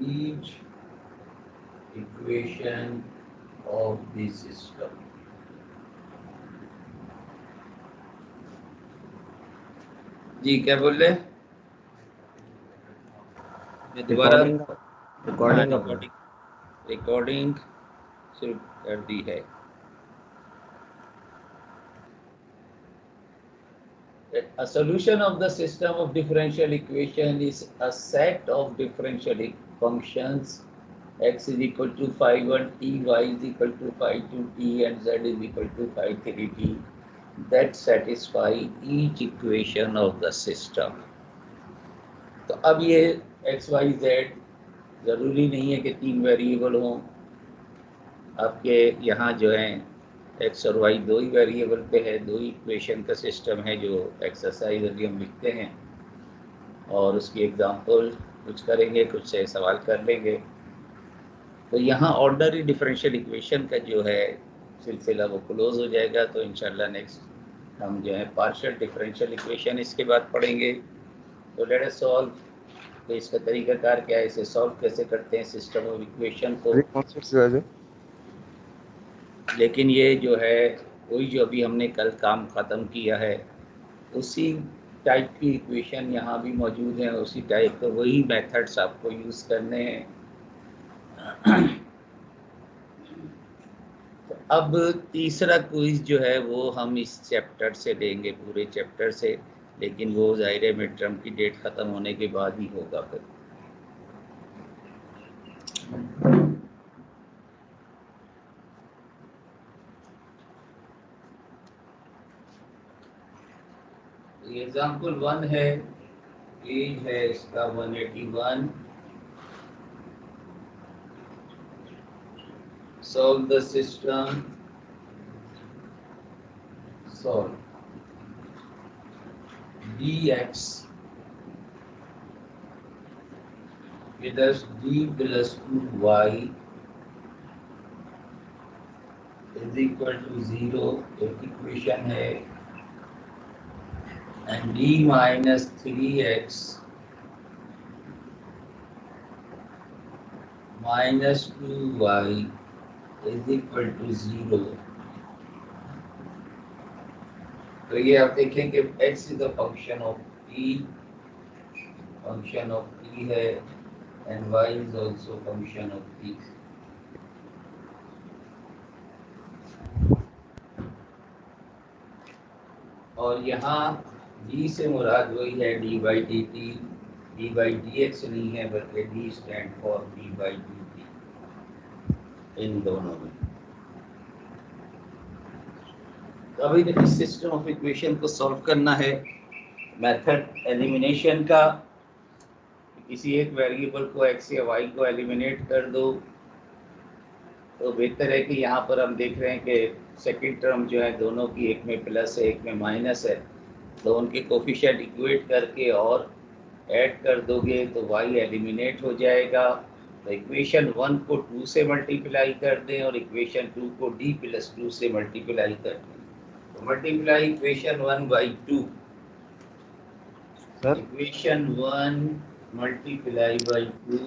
each equation of the system. जी क्या बोल रहे? मैं दोबारा रिकॉर्डिंग शुरू कर दी है। A solution of the system of differential equation is a set of differential functions x is equal to phi 1 t, y is equal to phi 2 t and z is equal to phi 3 t that satisfy each equation of the system. तो अब ये x y z ज़रूरी नहीं है कि 3 variable हों। आपके यहाँ जो है x और y 2 ही वेरिएबल पे है, 2 इक्वेशन का सिस्टम है जो एक्सरसाइज अभी हम लिखते हैं और उसकी एग्जांपल कुछ करेंगे, कुछ से सवाल कर लेंगे। तो यहाँ ऑर्डिनरी डिफरेंशियल इक्वेशन का जो है सिलसिला वो क्लोज हो जाएगा। तो इंशाल्लाह नेक्स्ट हम जो है पार्शियल डिफरेंशियल इक्वेशन इसके बाद पढ़ेंगे। तो लेट अस सॉल्व। तो इसका तरीकाकार क्या है, इसे सॉल्व कैसे करते हैं सिस्टम ऑफ इक्वेशन को। लेकिन ये जो है वही जो अभी हमने कल काम ख़त्म किया है उसी टाइप की इक्वेशन यहाँ भी मौजूद है, उसी टाइप के वही मेथड्स आपको यूज़ करने हैं। तो अब तीसरा क्विज जो है वो हम इस चैप्टर से लेंगे, पूरे चैप्टर से, लेकिन वो ज़ाहिर है मिड टर्म की डेट ख़त्म होने के बाद ही होगा। फिर एग्जाम्पल 1 है, एज है इसका 181। Solve the system. Solve dx with us d plus 2y is equal to 0, एक इक्वेशन है, and d minus 3x minus 2y is equal to 0। तो ये आप देखेंगे x is a function of t, function of t है, and y is also function of t। और यहाँ d से मुराद वही है d by dt, d by dx नहीं है बल्कि d stand for d by dt इन दोनों में। तो अभी इस सिस्टम ऑफ इक्वेशन को सॉल्व करना है। मेथड एलिमिनेशन का, किसी एक वेरिएबल को x या y को एलिमिनेट कर दो। तो बेहतर है कि यहाँ पर हम देख रहे हैं कि सेकंड टर्म जो है दोनों की, एक में प्लस है एक में माइनस है, तो उनके कोफिशिएंट इक्वेट करके और ऐड कर दोगे तो y एलिमिनेट हो जाएगा। तो इक्वेशन 1 को 2 से मल्टीप्लाई कर दें और इक्वेशन 2 को d प्लस 2 से मल्टीप्लाई कर दें। तो multiply equation 1 by 2, equation 1 multiply by 2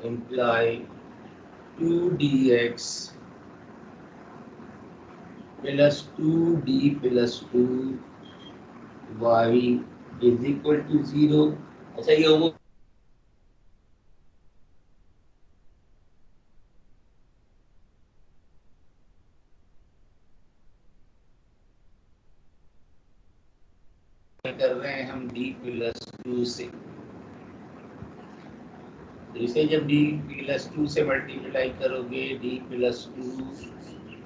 imply 2dx plus 2d plus 2y is equal to 0। अच्छा ये वो कर रहे हैं हम d प्लस 2 से, तो इसे जब d प्लस 2 से मल्टीप्लाई करोगे d plus 2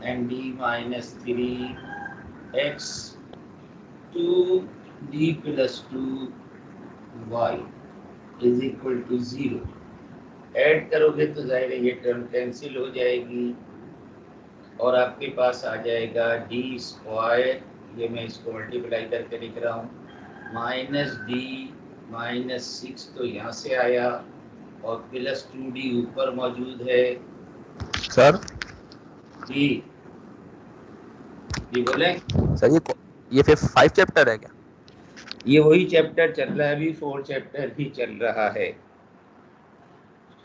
and d minus 3x 2d plus 2y is equal to 0। Add करोगे तो जाहिर है ये टर्म कैंसिल हो जाएगी और आपके पास आ जाएगा d स्क्वायर, ये मैं इसको मल्टीप्लाई करके लिख रहा हूँ, माइनस d माइनस 6 तो यहाँ से आया और प्लस 2d ऊपर मौजूद है। सर जी जी बोले सर, ये 5 चैप्टर है क्या? ये वही चैप्टर चल रहा है, अभी 4 चैप्टर भी चल रहा है।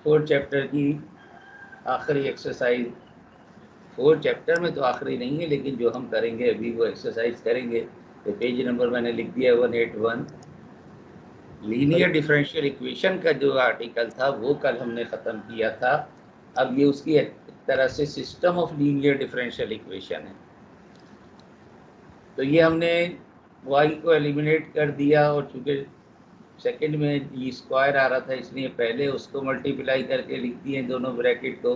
फोर्थ चैप्टर की आखिरी एक्सरसाइज, फोर्थ चैप्टर में तो आखिरी नहीं है, लेकिन जो हम करेंगे अभी वो एक्सरसाइज करेंगे। तो पेज नंबर मैंने लिख दिया 181। लीनियर डिफरेंशियल इक्वेशन का जो आर्टिकल था वो कल हमने ख़त्म किया था। अब ये उसकी एक तरह से system of linear differential equation है। तो ये हमने y को एलिमिनेट कर दिया, और चूँकि सेकंड में ई स्क्वायर आ रहा था इसलिए पहले उसको मल्टीप्लाई करके लिख दिए दोनों ब्रैकेट को,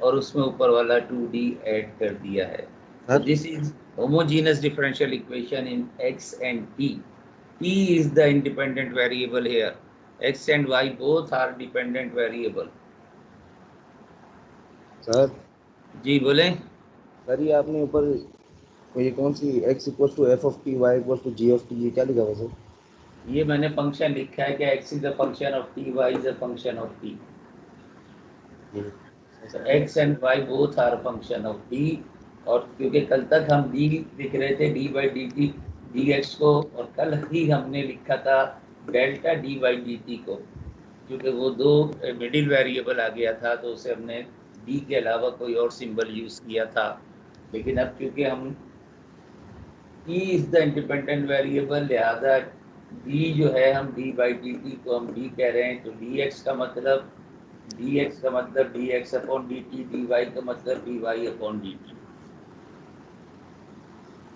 और उसमें ऊपर वाला 2d ऐड कर दिया है। तो this is homogeneous differential equation in x and t. t is the independent variable here. x and y both are dependent variable. Sir ji बोलें। सर ये आपने ऊपर ये कौन सी x equals to F of T Y equals to G of T, ये क्या लिखा हुआ सर? ये मैंने फंक्शन लिखा है कि x is a function of t, y is a function of t. So x and y both are function of t. और क्योंकि कल तक हम d लिख रहे थे d by dt dx को, और कल ही हमने लिखा था डेल्टा d by dt को, क्योंकि वो दो मिडिल वेरिएबल आ गया था तो उसे हमने d के अलावा कोई और सिंबल यूज़ किया था। लेकिन अब क्योंकि हम t is the independent variable, लिहाजा d जो है हम d by dt को हम d कह रहे हैं, तो dx का मतलब dx अपॉन dt, dy का मतलब dy अपॉन dt।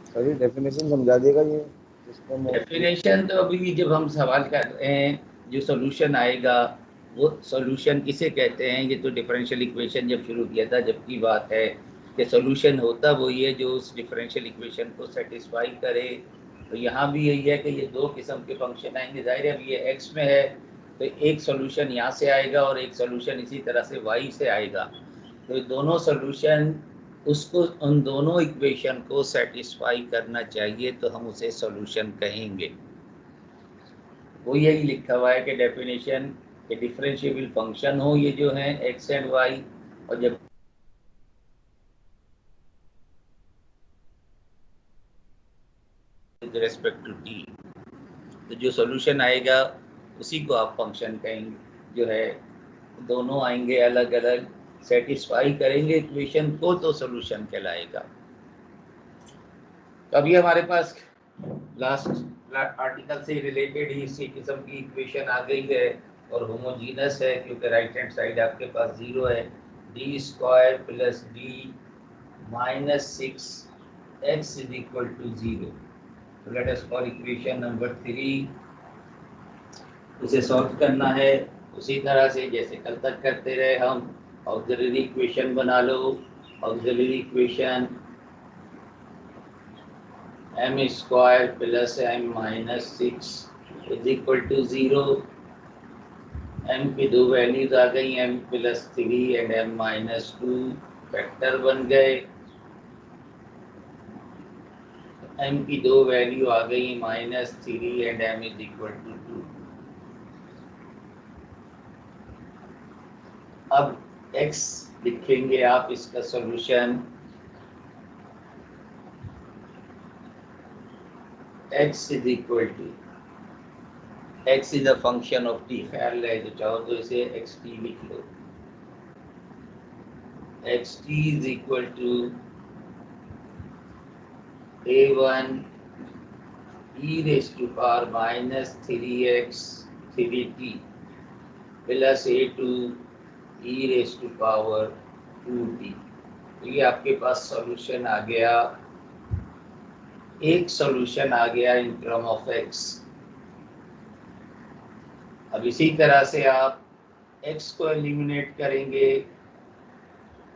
सर ये डेफिनेशन समझा देगा ये सिस्टम ऑफ। डेफिनेशन तो अभी जब हम सवाल कर रहे हैं, जो सॉल्यूशन आएगा वो सॉल्यूशन किसे कहते हैं, ये तो डिफरेंशियल इक्वेशन जब शुरू किया था जब की बात है कि सॉल्यूशन होता वो ये जो उस डिफरेंशियल इक्वेशन को सेटिस्फाई करे। तो यहाँ भी यही है कि ये दो किस्म के फंक्शन आएंगे। जाहिर है अब ये एक्स में है तो एक सॉल्यूशन यहाँ से आएगा और एक सॉल्यूशन इसी तरह से वाई से आएगा। तो ये दोनों सॉल्यूशन उसको, उन दोनों इक्वेशन को सेटिस्फाई करना चाहिए, तो हम उसे सॉल्यूशन कहेंगे। वो यही लिखा हुआ है कि डेफिनेशन के डिफरेंशिएबल फंक्शन हो ये जो है एक्स एंड वाई, और जब विद रेस्पेक्ट टू टी, तो जो सॉल्यूशन आएगा उसी को आप फंक्शन कहेंगे। जो है दोनों आएंगे अलग अलग, सेटिस्फाई करेंगे इक्वेशन को तो सॉल्यूशन कहलाएगा। अभी हमारे पास लास्ट आर्टिकल से रिलेटेड ही इसी किस्म की इक्वेशन आ गई है, और होमोजीनस है क्योंकि राइट हैंड साइड आपके पास 0 है। D square plus D minus 6x is equal to 0। Let us call equation number 3। इसे सॉल्व करना है उसी तरह से जैसे कल तक करते रहे हम। ऑक्सिलरी इक्वेशन बना लो। Auxiliary equation m square plus m minus 6 is equal to 0। m की दो वैल्यूज आ गई, m plus 3 and m minus 2 factor बन गए। m की दो वैल्यू आ गई minus 3 and m is equal to 2। अब x लिखेंगे आप, इसका solution x is equal to, x is a function of t, ख्याल रहे तो चाहो तो इसे xt लिख लो। xt is equal to a1 e raise to power minus 3x 3t plus a2 e raise to power 2t। तो ये आपके पास सॉल्यूशन आ गया, एक सॉल्यूशन आ गया इन टर्म ऑफ x। अब इसी तरह से आप x को एलिमिनेट करेंगे,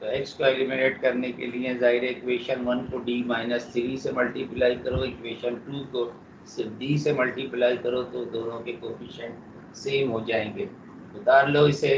तो x को एलिमिनेट करने के लिए जाहिर इक्वेशन 1 को d माइनस 3 से मल्टीप्लाई करो, इक्वेशन 2 को सिर्फ d से मल्टीप्लाई करो, तो दोनों के कोफिशिएंट सेम हो जाएंगे। उतार लो इसे।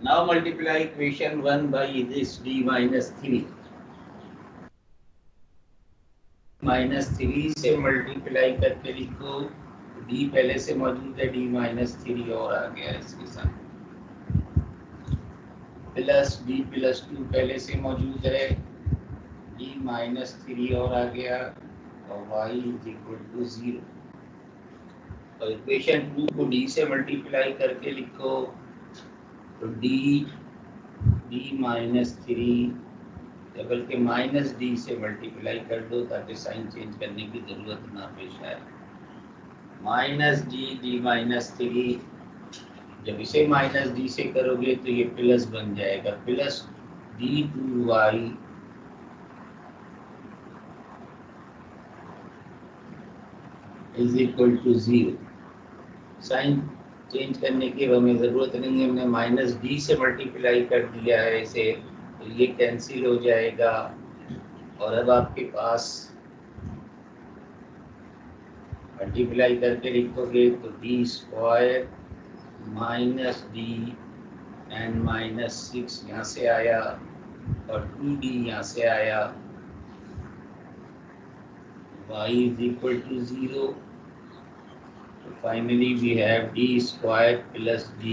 Now multiply equation 1 by this d minus 3. -3 से मल्टीप्लाई करके लिखो, d पहले से मौजूद है, d माइनस 3 और आ गया इसके साथ, प्लस d प्लस 2 पहले से मौजूद है, d माइनस 3 और आ गया, और y इज इक्वल टू 0। और इक्वेशन 2 को d से मल्टीप्लाई करके लिखो, तो d माइनस 3 बल्कि माइनस डी से मल्टीप्लाई कर दो ताकि साइन चेंज करने की जरूरत ना पेश आए। माइनस डी माइनस 3, जब इसे माइनस डी से करोगे तो ये प्लस बन जाएगा, plus d2y is equal to 0। Sign change करने की हमें ज़रूरत नहीं है, हमने माइनस डी से मल्टीप्लाई कर दिया है इसे, तो ये कैंसिल हो जाएगा। और अब आपके पास मल्टीप्लाई करके लिखोगे तो D square minus D and minus 6 यहाँ से आया, और 2d यहाँ से आया, y इज इक्वल टू 0। तो फाइनली वी हैव d स्क्वायर plus d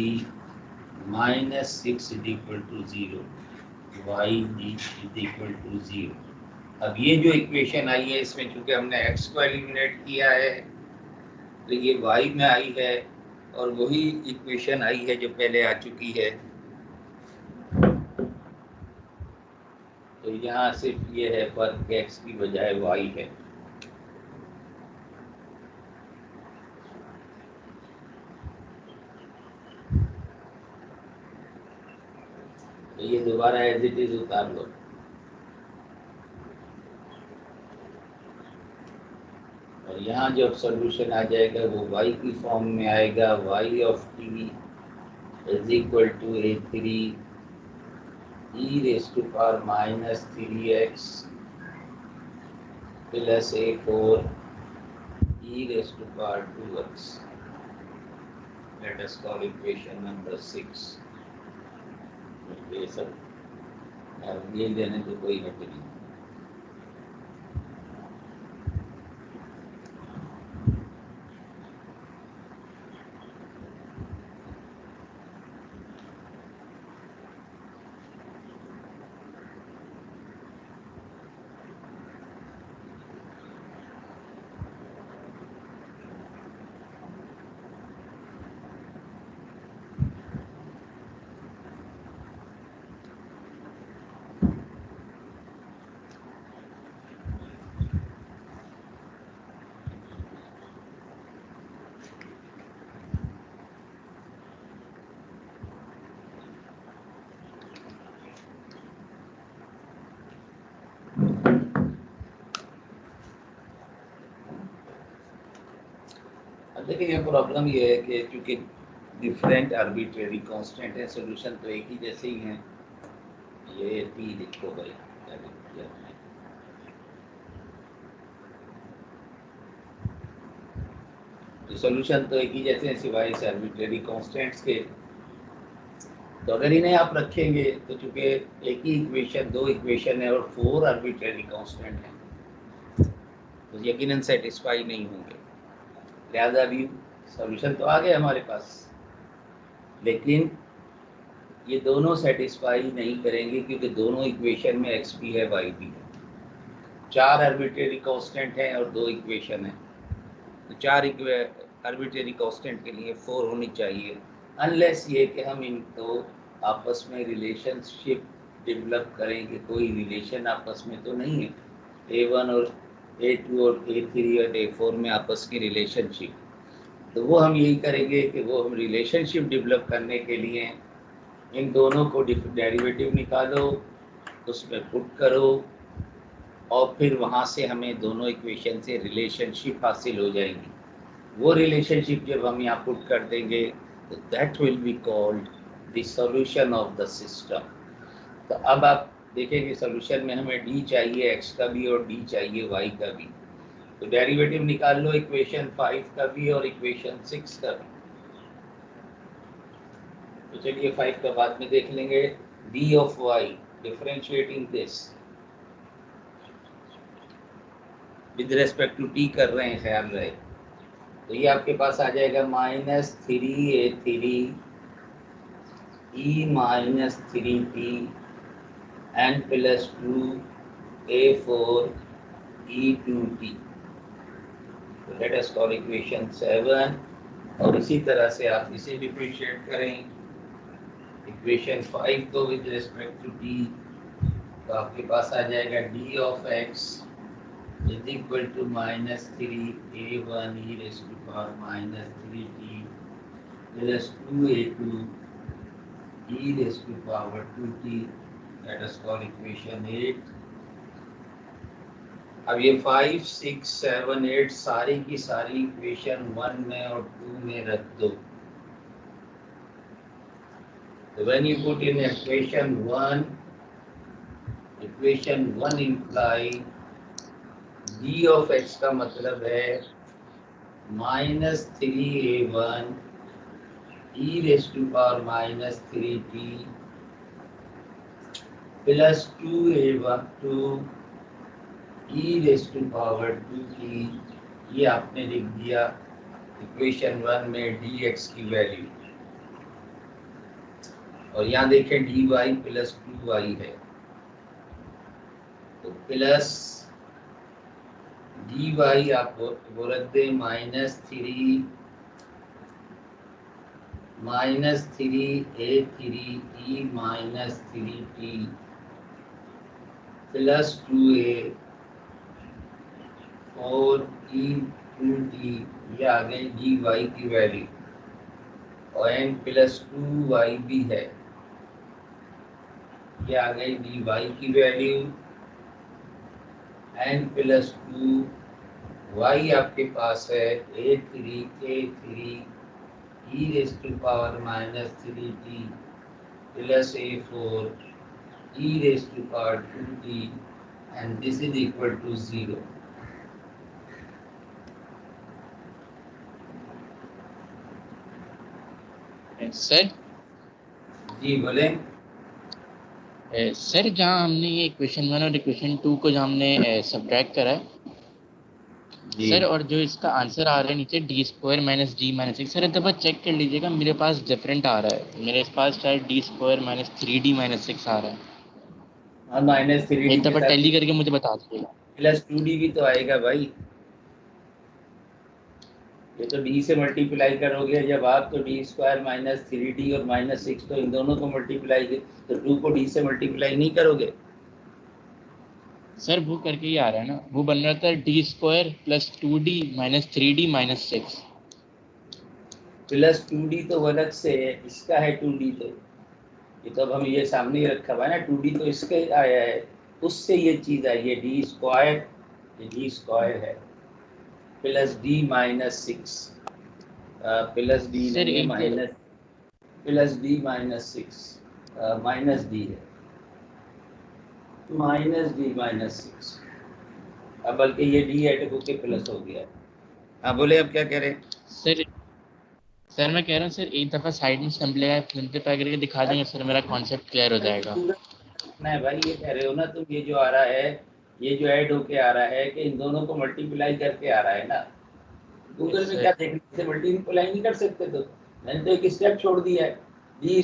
minus 6 is equal to 0, y is equal to 0। अब ये जो इक्वेशन आई है इसमें चूंकि हमने x को एलिमिनेट किया है तो ये y में आई है, और वही इक्वेशन आई है जो पहले आ चुकी है। तो यहाँ सिर्फ ये है फर्क, x की बजाय y है। तो ये दोबारा एज इट इज उतार लो। और यहाँ जब सॉल्यूशन आ जाएगा वो y की फॉर्म में आएगा, y of t is equal to a3 e raise to power minus 3x plus a4 e raise to power 2x। Let us call equation number 6। ये सब ये देने तो कोई हट नहीं। देखिए ये प्रॉब्लम ये है कि क्योंकि डिफरेंट आर्बिट्रेरी कांस्टेंट है, सॉल्यूशन तो एक ही जैसे ही हैं। ये टी लिखो भाई, क्या लिख दिया मैंने, तो सॉल्यूशन तो एक ही जैसे हैं सिवाय इस आर्बिट्रेरी कांस्टेंट्स के। तो अगर इन्हें आप रखेंगे तो चूंकि एक ही इक्वेशन, दो इक्वेशन है और 4 आर्बिट्रेरी कांस्टेंट हैं तो यकीनन सेटिस्फाई नहीं होंगे। लिहाजा अभी सॉल्यूशन तो आ गया हमारे पास, लेकिन ये दोनों सेटिस्फाई नहीं करेंगे क्योंकि दोनों इक्वेशन में x भी है y भी है। 4 आर्बिट्रेरी कांस्टेंट हैं और 2 इक्वेशन हैं, तो 4 आर्बिट्रेरी कांस्टेंट के लिए 4 होनी चाहिए, अनलेस ये कि हम इनको आपस में रिलेशनशिप डेवलप करेंगे। कोई रिलेशन आपस में तो नहीं है, A1 और A2 और A3 और A4 में आपस की रिलेशनशिप, तो वो हम यही करेंगे कि वो हम रिलेशनशिप डेवलप करने के लिए इन दोनों को डेरिवेटिव निकालो, उसमें पुट करो, और फिर वहाँ से हमें दोनों इक्वेशन से रिलेशनशिप हासिल हो जाएंगी। वो रिलेशनशिप जब हम यहाँ पुट कर देंगे तो that will be called the solution of the system. तो अब आप देखेंगे सॉल्यूशन में हमें d चाहिए x का भी और d चाहिए y का भी, तो डेरिवेटिव निकाल लो इक्वेशन 5 का भी और इक्वेशन 6 का भी। तो चलिए 5 का बाद में देख लेंगे। D of Y differentiating this with respect to T कर रहे हैं, ख्याल रहे। तो ये आपके पास आ जाएगा -3a3 e -3t n + 2a4 e2t। Late us call equation 7। और इसी तरह से आप इसे डिफरेंशिएट करें इक्वेशन 5 को विद रिस्पेक्ट टू टी, तो आपके पास आ जाएगा D of X is equal to -3a1 e raise to power -3t plus 2a2 e raise to power 2t। Let us call equation 8। अब ये 5, 6, 7, 8 सारी की सारी इक्वेशन 1 में और 2 में रख दो। So when you put in equation 1 imply d of x का मतलब है -3a1 e raised to power -3t plus 2a1 e raised to power 2t। ये आपने लिख दिया इक्वेशन 1 में dx की वैल्यू। और यहाँ देखें dy + 2y है, तो प्लस dy आप वो रख दें -3a3 e -3t plus 2a4 e2t। ये आ गई dy की वैल्यू। और n + 2y भी है, ये आ गई dy की वैल्यू। n + 2y आपके पास है a3 e raised to power -3t plus a4 e raised to power 2t and this is equal to 0। Sir जी बोले। सर जहाँ हमने ये इक्वेशन 1 और इक्वेशन 2 को जहाँ हमने सब्ट्रैक्ट करा है जी सर, और जो इसका आंसर आ रहा है नीचे d² - d - 6, सर एक दफ़ा चेक कर लीजिएगा, मेरे पास डिफरेंट आ रहा है। मेरे पास शायद d² - 3d - 6 आ रहा है। हाँ -3d एक के दफ़ा साथ टैली करके मुझे बता दीजिएगा। प्लस 2d भी तो आएगा भाई। ये तो d से मल्टीप्लाई करोगे जब आप, तो d² - 3d और -6, तो इन दोनों को मल्टीप्लाई, तो 2 को d से मल्टीप्लाई नहीं करोगे। सर वो करके ही आ रहा है ना, वो बन रहा था d² + 2d - 3d - 6। Plus 2d तो अलग से है, इसका है 2d। तो ये तो अब हम ये सामने ही रखा हुआ है ना, 2d तो इसके आया है, उससे ये चीज़ आई है d²। ये d² है plus d - 6 plus D sir नहीं है, एक minus plus d - 6 minus D है, -d - 6। अब बल्कि ये d ऐड होके प्लस हो गया। हाँ बोले, अब क्या कह रहे हैं? सर सर मैं कह रहा हूँ सर, एक दफ़ा साइड में सिंपलीफाई करके दिखा देंगे सर, मेरा कॉन्सेप्ट क्लियर हो जाएगा। नहीं भाई, ये कह रहे हो ना तुम, ये जो आ रहा है, ये जो ऐड होके आ रहा है कि इन दोनों को मल्टीप्लाई करके आ रहा है ना। गूगल में क्या देखने से मल्टीप्लाई नहीं कर सकते? तो मैंने तो एक स्टेप छोड़ दिया है। d² -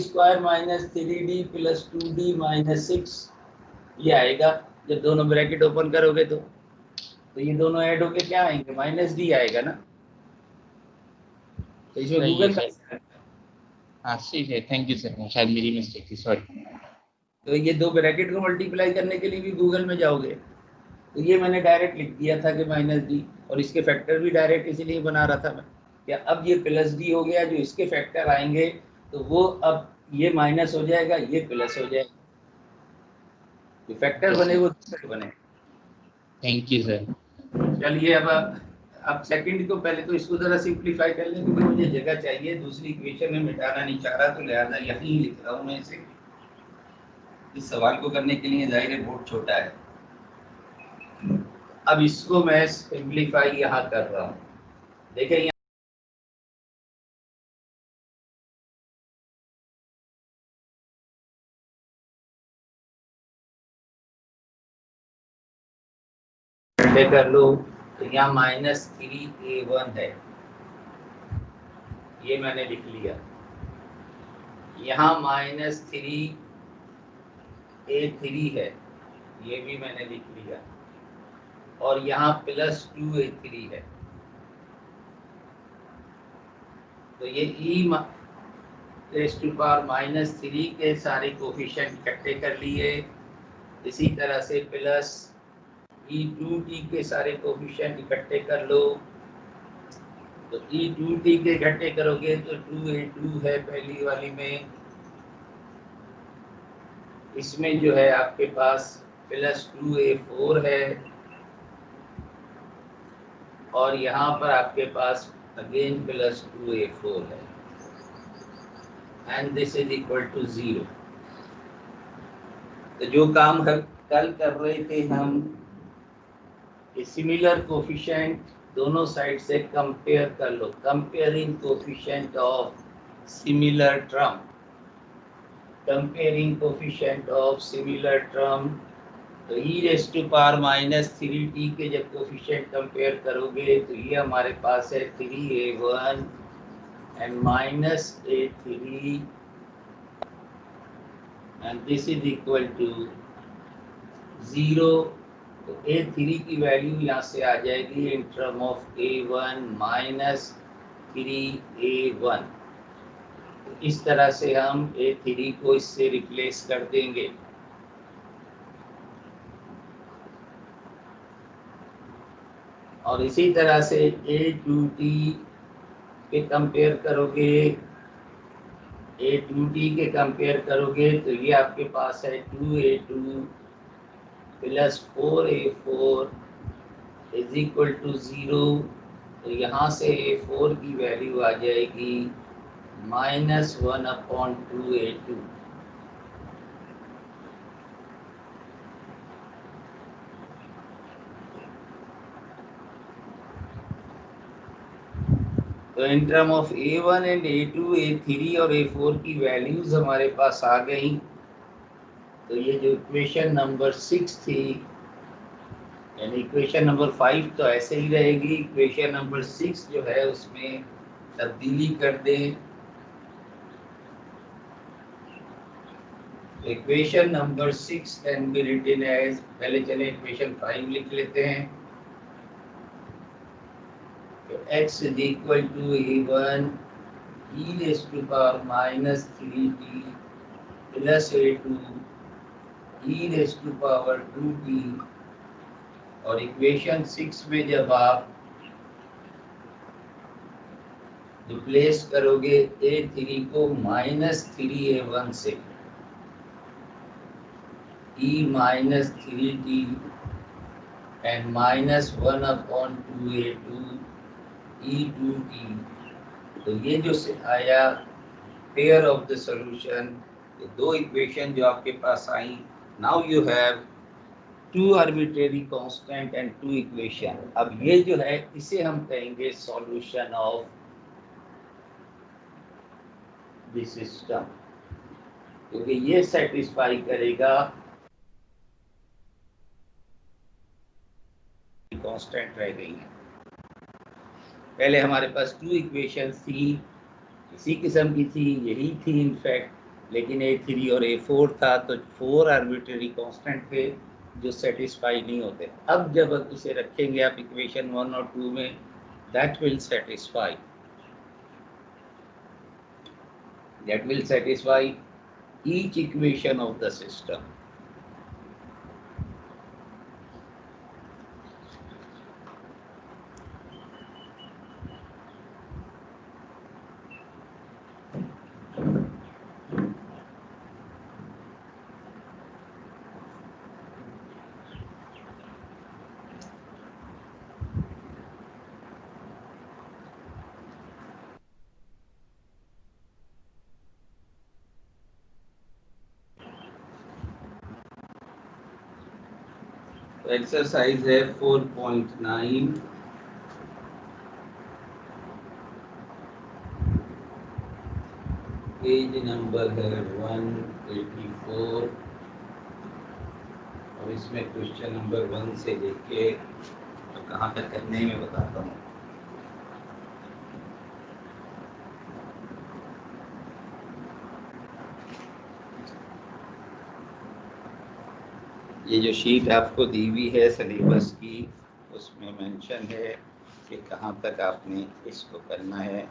3d + 2d - 6 ये आएगा जब दोनों ब्रैकेट ओपन करोगे तो ये दोनों ऐड होके क्या आएंगे? -d आएगा ना। तो इसमें सही है गूगल सर। का, हाँ सही है, थैंक यू सर, शायद मेरी मिस्टेक थी, सॉरी। तो ये दो ब्रैकेट को मल्टीप्लाई करने के लिए भी गूगल में जाओगे, तो ये मैंने डायरेक्ट लिख दिया था कि -d, और इसके फैक्टर भी डायरेक्ट इसीलिए बना रहा था मैं। क्या अब ये +d हो गया, जो इसके फैक्टर आएंगे तो वो अब ये माइनस हो जाएगा, ये प्लस हो जाएगा। जो फैक्टर बने वो दूसरे बने। Thank you sir. चलिए अब सेकंड को पहले तो इसको जरा सिंपलीफाई कर लें, क्योंकि मुझे जगह चाहिए, दूसरी इक्वेशन में मिटाना नहीं चाह रहा, तो लिहाजा यहीं लिख रहा हूँ मैं इसे। इस सवाल को करने के लिए जाहिर है बोर्ड छोटा है। अब इसको मैं सिंपलीफाई यहाँ कर रहा हूँ। देखें इकट्ठे कर लो तो यहाँ -3A1 है, ये मैंने लिख लिया। यहाँ -3A3 है, ये भी मैंने लिख लिया। और यहाँ +2A3 है। तो ये e⁻³ के सारे कोफिशिएंट इकट्ठे कर लिए। इसी तरह से +e2t के सारे कोफिशिएंट इकट्ठे कर लो। तो e2t के इकट्ठे करोगे तो 2A2 है पहली वाली में, इसमें जो है आपके पास +2A4 है, और यहाँ पर आपके पास अगेन +2A4 है, and this is equal to 0। तो जो काम कल कर रहे थे हम, सिमिलर कोफिशिएंट दोनों साइड से कंपेयर कर लो, comparing coefficient of similar term, comparing coefficient of similar term. तो e⁻³ के जब कोफिशिएंट कंपेयर करोगे तो ये हमारे पास है 3A1 and -A3 and this is equal to 0। तो A3 की वैल्यू यहाँ से आ जाएगी in term of A1 -3A1। तो इस तरह से हम A3 को इससे रिप्लेस कर देंगे। और इसी तरह से A2t के कंपेयर करोगे, तो ये आपके पास है 2A2 + 4A4 is equal to 0। तो यहाँ से A4 की वैल्यू आ जाएगी -1/2A2। तो in term of A1 and A2, A3 और A4 की वैल्यूज हमारे पास आ गई। तो ये जो इक्वेशन नंबर 6 थी, यानी इक्वेशन नंबर 5 तो ऐसे ही रहेगी, इक्वेशन नंबर 6 जो है उसमें तब्दीली कर दें। Equation number 6 can be written as, पहले चले इक्वेशन 5 लिख लेते हैं। तो x is equal to A1 e⁻³ plus A2 e⁻²t। और इक्वेशन 6 में जब आप रिप्लेस करोगे A3 को -3A1 से, e⁻³ and -1/2A2 e2t। तो ये जो आया पेयर ऑफ द सॉल्यूशन, ये दो इक्वेशन जो आपके पास आई, now you have 2 arbitrary constant and 2 equation. अब ये जो है इसे हम कहेंगे सॉल्यूशन ऑफ द सिस्टम, क्योंकि ये सेटिस्फाई करेगा कांस्टेंट रह गई है। पहले हमारे पास 2 इक्वेशंस थी, इसी किस्म की थी, यही थी इनफैक्ट, लेकिन A3 और A4 था, तो 4 आर्बिट्रेरी कांस्टेंट थे जो सेटिस्फाई नहीं होते। अब जब इसे रखेंगे आप इक्वेशन 1 और 2 में, that will satisfy each equation of the system. Exercise है 4.9। पेज नंबर है 184 और इसमें क्वेश्चन नंबर 1 से लेके कहाँ तक करने में बताता हूँ। ये जो शीट आपको दी हुई है सिलेबस की, उसमें मेंशन है कि कहाँ तक आपने इसको करना है।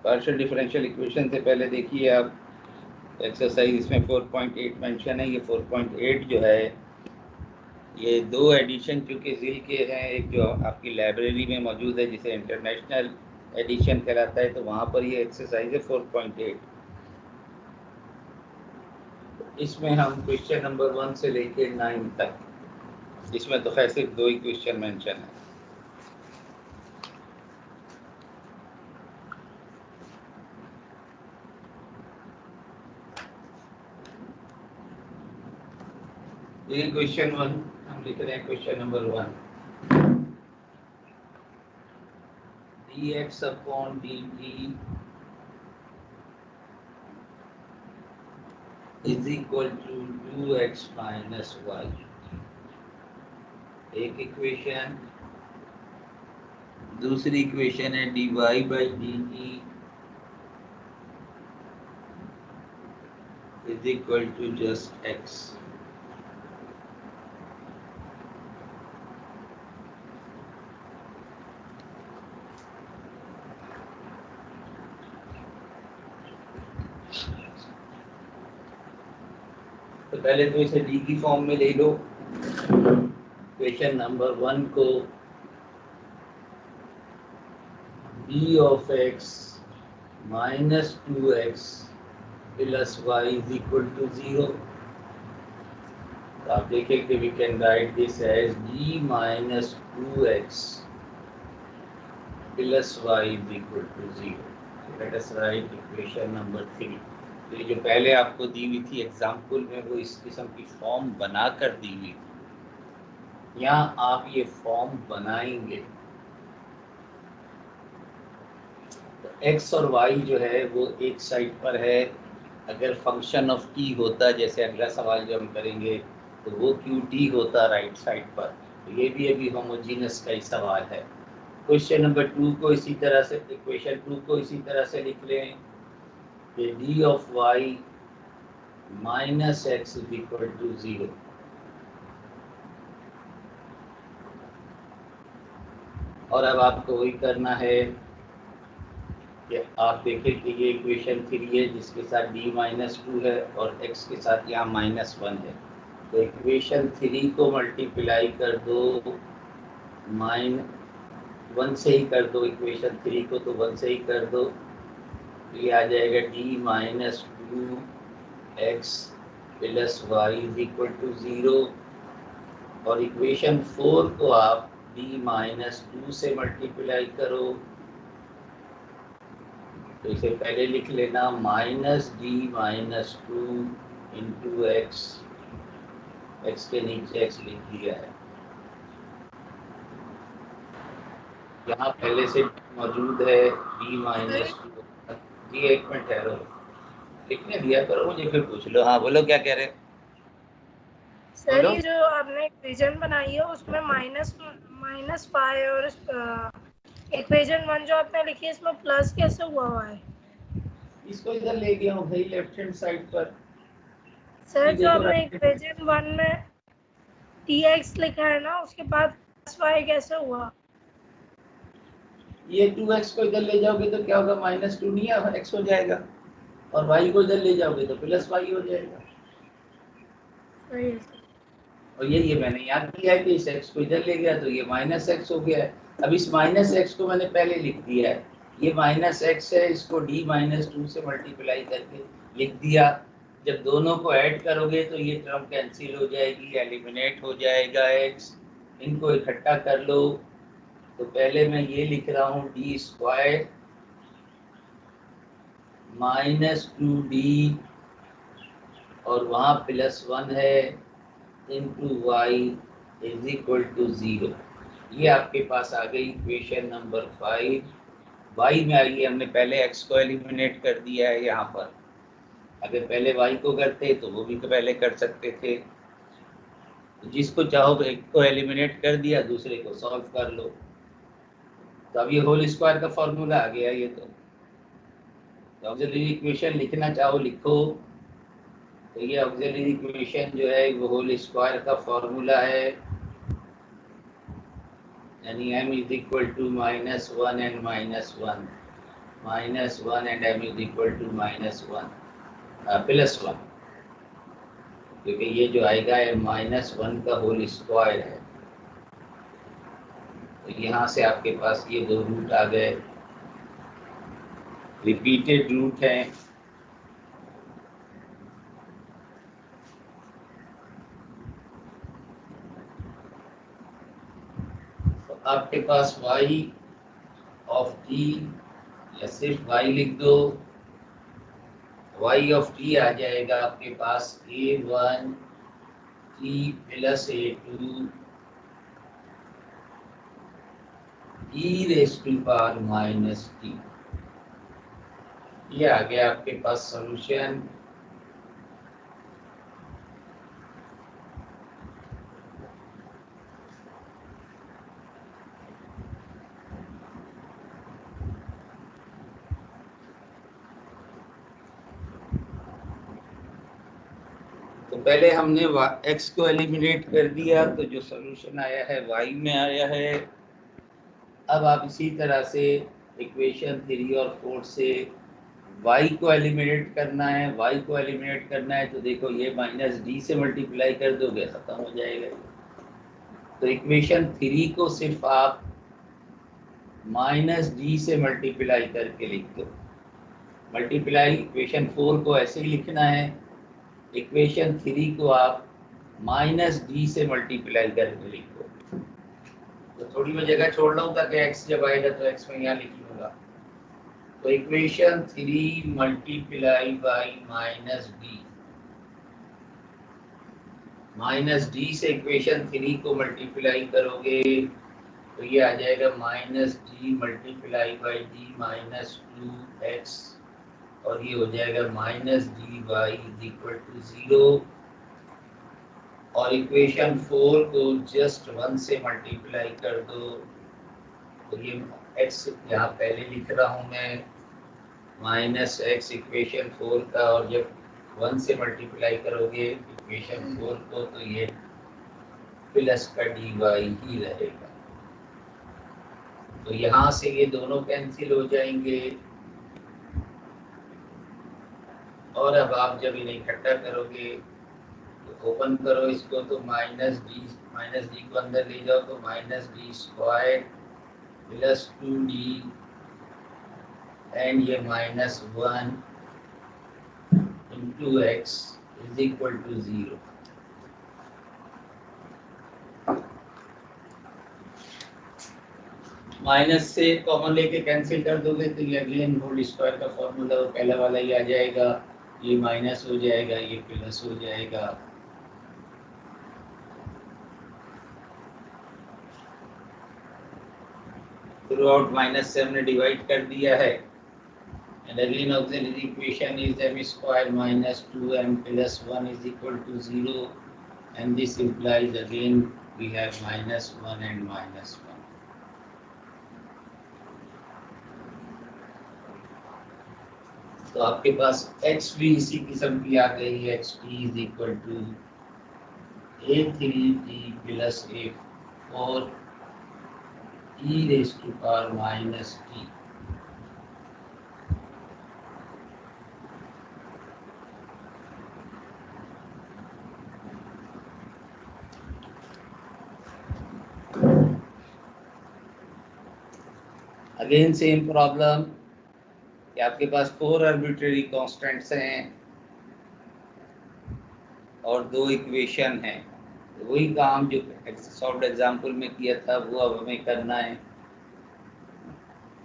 पार्शियल डिफरेंशियल इक्वेशन से पहले देखिए आप एक्सरसाइज, इसमें 4.8 मेंशन है। ये 4.8 जो है, ये दो एडिशन चूँकि ज़िल के हैं, एक जो आपकी लाइब्रेरी में मौजूद है जिसे इंटरनेशनल एडिशन कहलाता है, तो वहाँ पर ये एक्सरसाइज है 4.8। इसमें हम क्वेश्चन नंबर 1 से लेके 9 तक, इसमें तो खैर सिर्फ 2 ही क्वेश्चन मेंशन है। ये क्वेश्चन 1 हम लिख रहे हैं, question number 1, dx upon dt is equal to 2x minus y। एक इक्वेशन। दूसरी इक्वेशन है dy by dt is equal to just x। तो पहले तो इसे डी की फॉर्म में ले लो। क्वेश्चन नंबर 1 को d of x minus 2x plus y is equal to 0। तो आप देखें कि we can write this as d minus 2x plus y is equal to 0। Let us write equation number 3। तो ये जो पहले आपको दी हुई थी एग्जाम्पल में, वो इस किस्म की फॉर्म बनाकर दी हुई थी। यहाँ आप ये फॉर्म बनाएंगे तो x और y जो है वो एक साइड पर है। अगर फंक्शन ऑफ t होता, जैसे अगला सवाल जो हम करेंगे, तो वो qt होता राइट साइड पर। तो ये भी अभी होमोजीनस का ही सवाल है। क्वेश्चन नंबर 2 को इसी तरह से, इक्वेशन 2 को इसी तरह से लिख लें कि d of y minus X is equal to 0। और अब आपको वही करना है कि आप देखें कि ये इक्वेशन 3 है जिसके साथ d माइनस 2 है और x के साथ यहाँ माइनस 1 है। तो इक्वेशन 3 को मल्टीप्लाई कर दो, 1 से ही कर दो, इक्वेशन 3 को तो 1 से ही कर दो। ये आ जाएगा d minus 2x plus y is equal to 0। और इक्वेशन 4 को आप d माइनस 2 से मल्टीप्लाई करो। तो इसे पहले लिख लेना minus d minus 2 into x, x के नीचे x लिख दिया है। यहाँ पहले से मौजूद है d माइनस 2। जी एक मिनट ठहरो, लिखने दिया करो मुझे, फिर पूछ लो। हाँ बोलो, क्या कह रहे? सर बोलो। ये जो आपने इक्वेशन बनाई है उसमें माइनस पाई और इक्वेशन 1 जो आपने लिखी है इसमें प्लस कैसे हुआ है? इसको इधर ले गया हूँ भाई, लेफ्ट हैंड साइड पर। सर ये जो देखो आपने right hand। इक्वेशन 1 में dx लिखा है ना, उसके बाद प्लस y कैसे हुआ? ये 2x को इधर ले जाओगे तो क्या होगा, माइनस 2 नहीं है, x हो जाएगा। और y को इधर ले जाओगे तो प्लस y हो जाएगा। सही है सर। और ये मैंने याद किया है कि इस x को इधर ले गया तो ये माइनस x हो गया है। अब इस माइनस x को मैंने पहले लिख दिया है, ये माइनस x है, इसको d माइनस 2 से मल्टीप्लाई करके लिख दिया। जब दोनों को ऐड करोगे तो ये टर्म कैंसिल हो जाएगी, एलिमिनेट हो जाएगा x। इनको इकट्ठा कर लो। तो पहले मैं ये लिख रहा हूँ डी स्क्वायर माइनस 2d और वहाँ प्लस 1 है, into Y is equal to 0। ये आपके पास आ गई इक्वेशन नंबर 5। वाई में आइए, हमने पहले एक्स को एलिमिनेट कर दिया है यहाँ पर। अगर पहले वाई को करते तो वो भी तो पहले कर सकते थे। तो जिसको चाहो एक को एलिमिनेट कर दिया, दूसरे को सॉल्व कर लो। तो अब ये होल स्क्वायर का फॉर्मूला आ गया ये तो। ऑक्सिलरी इक्वेशन लिखना चाहो लिखो। तो ये ऑक्सिलरी इक्वेशन जो है वो होल स्क्वायर का फॉर्मूला है, यानी m is equal to -1 and -1, -1 and m is equal to -1 +1, क्योंकि ये जो आएगा है -1 का होल स्क्वायर है। तो यहाँ से आपके पास ये दो रूट आ गए, रिपीटेड रूट हैं। तो आपके पास y ऑफ t, या सिर्फ y लिख दो, y ऑफ t आ जाएगा आपके पास a1 t plus a2 e raise to power minus t। ये आ गया आपके पास सॉल्यूशन। तो पहले हमने x को एलिमिनेट कर दिया, तो जो सॉल्यूशन आया है y में आया है। अब आप इसी तरह से इक्वेशन 3 और 4 से y को एलिमिनेट करना है। y को एलिमिनेट करना है तो देखो ये -d से मल्टीप्लाई कर दोगे, खत्म हो जाएगा। तो इक्वेशन 3 को सिर्फ आप -d से मल्टीप्लाई करके लिख दो। मल्टीप्लाई इक्वेशन 4 को ऐसे ही लिखना है, इक्वेशन 3 को आप -d से मल्टीप्लाई करके लिखो। तो थोड़ी मैं जगह छोड़ रहा हूँ ताकि x जब आएगा तो x में यहाँ लिख लूँगा। तो इक्वेशन 3 मल्टीप्लाई बाई -d से इक्वेशन 3 को मल्टीप्लाई करोगे तो ये आ जाएगा -d multiply by d -2x, और ये हो जाएगा -dy इज इक्वल टू 0। और इक्वेशन 4 को जस्ट 1 से मल्टीप्लाई कर दो, तो ये x यहाँ पहले लिख रहा हूँ मैं, -x इक्वेशन 4 का, और जब 1 से मल्टीप्लाई करोगे इक्वेशन 4 को तो ये प्लस का dy ही रहेगा। तो यहाँ से ये दोनों कैंसिल हो जाएंगे, और अब आप जब इन्हें इकट्ठा करोगे तो ओपन करो इसको, तो -d को अंदर ले जाओ तो -d² प्लस 2d एंड ये -1 into x is equal to 0। Minus से कॉमन लेके कैंसिल कर दोगे तो ये अगेन होल स्क्वायर का फॉर्मूला पहला वाला ही आ जाएगा, ये माइनस हो जाएगा, ये प्लस हो जाएगा। थ्रू आउट माइनस से हमने डिवाइड कर दिया है, and again auxiliary equation is m² minus 2m plus 1 is equal to 0, and this implies again we have -1 and -1. तो आपके पास x भी इसी किस्म की आ गई है, xt is equal to a3t plus a4 e raise to power minus t। Again same problem कि आपके पास 4 आर्बिट्रेरी कांस्टेंट्स हैं और 2 इक्वेशन हैं। तो वही काम जो सॉल्व्ड एग्जाम्पल में किया था वो अब हमें करना है,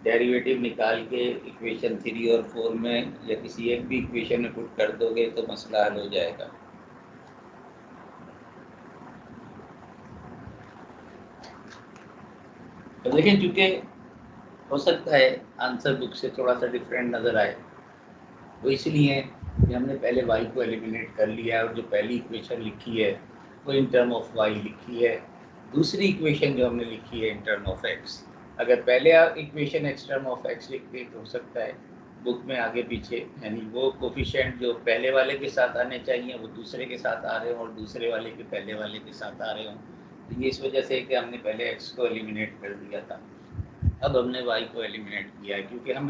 डेरिवेटिव निकाल के इक्वेशन 3 और 4 में या किसी एक भी इक्वेशन में पुट कर दोगे तो मसला हल हो जाएगा। तो देखिए, चूंकि हो सकता है आंसर बुक से थोड़ा सा डिफरेंट नज़र आए, तो इसलिए कि हमने पहले y को एलिमिनेट कर लिया है और जो पहली इक्वेशन लिखी है वो इन टर्म ऑफ y लिखी है, दूसरी इक्वेशन जो हमने लिखी है इन टर्म ऑफ x। अगर पहले आप equation x term of x लिखते तो हो सकता है बुक में आगे पीछे, यानी वो कोफिशिएंट जो पहले वाले के साथ आने चाहिए वो दूसरे के साथ आ रहे हों और दूसरे वाले के पहले वाले के साथ आ रहे हों। तो ये इस वजह से कि हमने पहले x को एलिमिनेट कर दिया था, अब हमने y को एलिमिनेट किया है, क्योंकि हम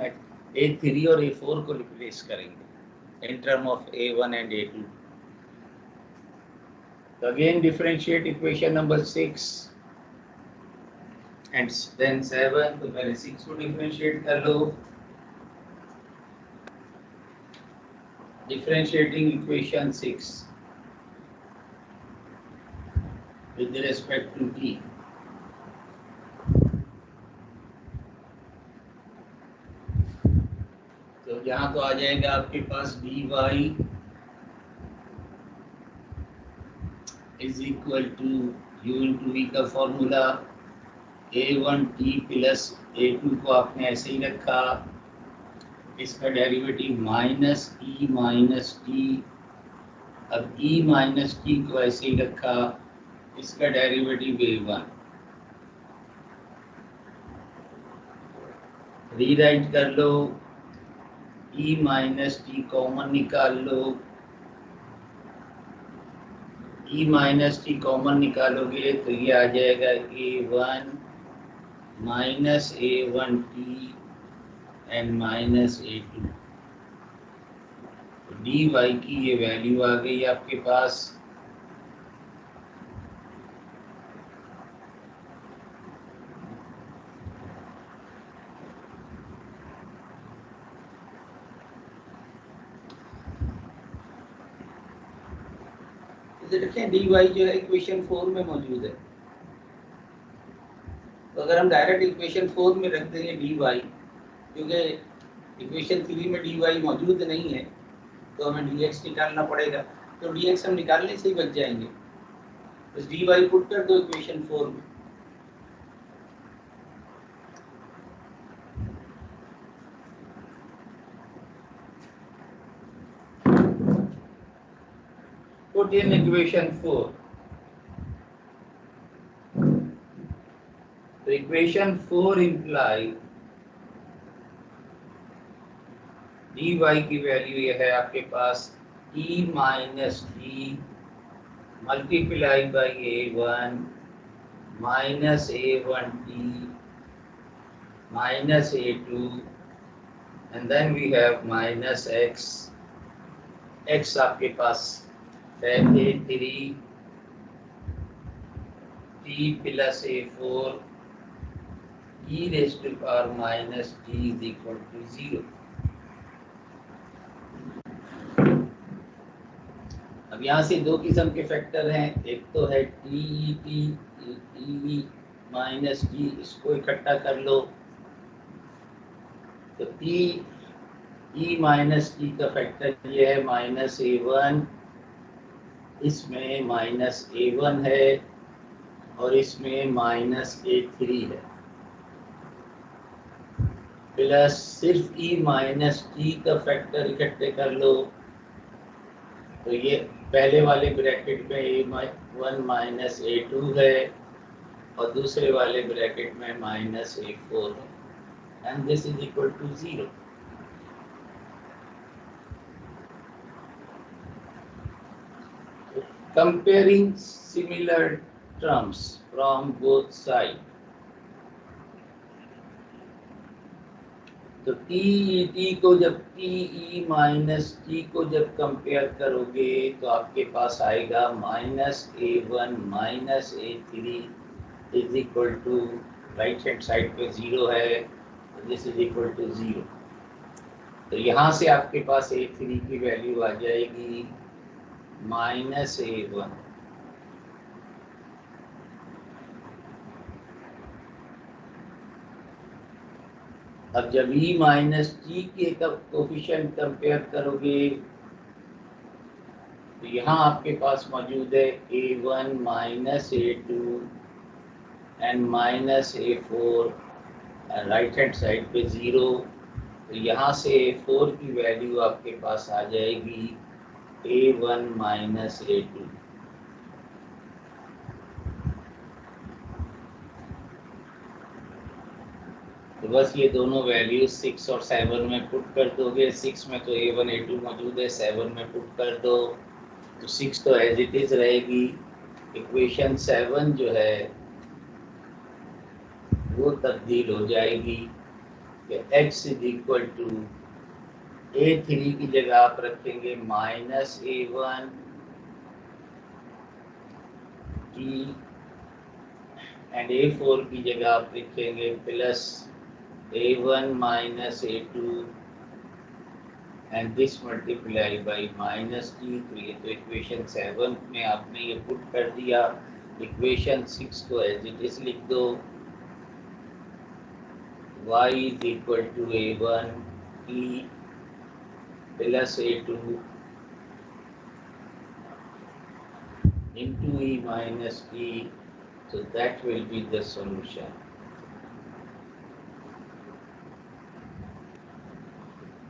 A3 और A4 को रिप्लेस करेंगे in term of A1 and A2। तो again differentiate equation number 6 and then 7। तो पहले 6 को डिफरेंशिएट कर लो। Differentiating equation 6 with respect to t. तो यहाँ तो आ जाएगा आपके पास dy is equal to u into v का फॉर्मूला a1t प्लस a2 को आपने ऐसे ही रखा, इसका derivative minus e minus T, अब e माइनस टी को ऐसे ही रखा, इसका डेरिवेटिव a1। रीराइट कर लो, e माइनस टी कॉमन निकाल लो, e माइनस टी कॉमन निकालोगे तो ये आ जाएगा a1 minus a1t and minus a2। dy की ये वैल्यू आ गई आपके पास। देखें dy जो है इक्वेशन 4 में मौजूद है, तो अगर हम डायरेक्ट इक्वेशन 4 में रख देंगे dy, क्योंकि इक्वेशन 3 में dy मौजूद नहीं है तो हमें dx निकालना पड़ेगा, तो dx हम निकालने से ही बच जाएंगे। बस dy पुट कर दो इक्वेशन 4 में। Put in equation 4. So equation 4 implies dy की वैल्यू ये है आपके पास e minus T multiply by a1 minus a1t minus a2 and then we have minus x। x आपके पास है a3 t plus a4 e raised to power minus t is equal to 0। अब यहाँ से दो किस्म के फैक्टर हैं, एक तो है टी माइनस टी, इसको इकट्ठा कर लो तो ई माइनस टी का फैक्टर ये है माइनस a1, इसमें माइनस a1 है और इसमें माइनस a3 है, प्लस सिर्फ ई माइनस टी का फैक्टर इकट्ठे कर लो तो ये पहले वाले ब्रैकेट में a1 माइनस a2 है और दूसरे वाले ब्रैकेट में माइनस a4 है and this is equal to 0। Comparing similar terms from both sides, तो टी को जब टी माइनस टी को जब कंपेयर करोगे तो आपके पास आएगा minus a1 minus a3 is equal to, right hand side पे 0 है तो दिस इज इक्वल टू 0। तो यहाँ से आपके पास a3 की वैल्यू आ जाएगी माइनस a1। अब जब e माइनस टी के कोफिशिएंट कंपेयर करोगे तो यहाँ आपके पास मौजूद है a1 minus a2 and minus A4 right hand side पे 0, तो यहाँ से A4 की वैल्यू आपके पास आ जाएगी A1 माइनस A2। तो बस ये दोनों वैल्यूज 6 और 7 में पुट कर दोगे। 6 में तो A1 A2 मौजूद है, 7 में पुट कर दो तो 6 तो एज इट इज रहेगी। इक्वेशन 7 जो है वो तब्दील हो जाएगी कि x is equal to A3 की जगह आप रखेंगे माइनस A1 की एंड A4 की जगह आप लिखेंगे plus A1 minus A2 and this multiply by minus T। तो ये तो इक्वेशन 7 में आपने ये पुट कर दिया। इक्वेशन 6 को एज इट इज लिख दो, y is equal to A1 E plus A2 into E minus T, so that will be the solution।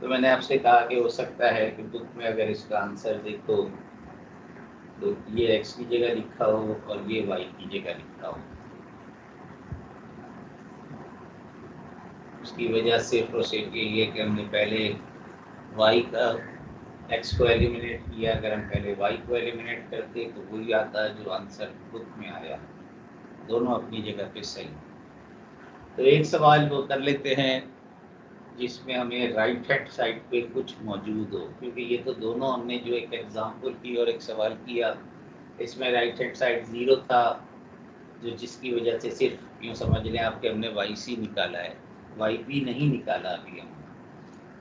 तो मैंने आपसे कहा कि हो सकता है कि बुक में अगर इसका आंसर देखो तो ये x की जगह लिखा हो और ये y की जगह लिखा हो। उसकी वजह से प्रोसेड यही है कि हमने पहले y का x को एलिमिनेट किया। अगर हम पहले y को एलिमिनेट करते तो वही आता जो आंसर बुक में आया। दोनों अपनी जगह पे सही। तो एक सवाल वो कर लेते हैं जिसमें हमें राइट हैंड साइड पे कुछ मौजूद हो, क्योंकि ये तो दोनों हमने जो एक एग्जांपल की और एक सवाल किया, इसमें राइट हैंड साइड 0 था, जो जिसकी वजह से सिर्फ यूँ समझ लें आपके हमने YC निकाला है, YB नहीं निकाला अभी हम।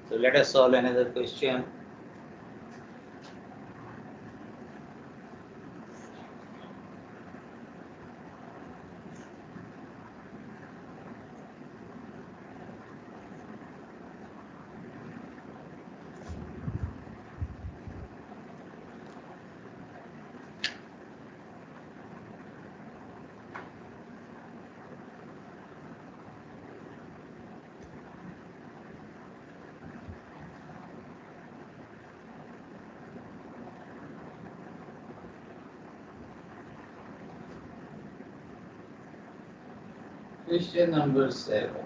तो let us solve another question. Question number 7.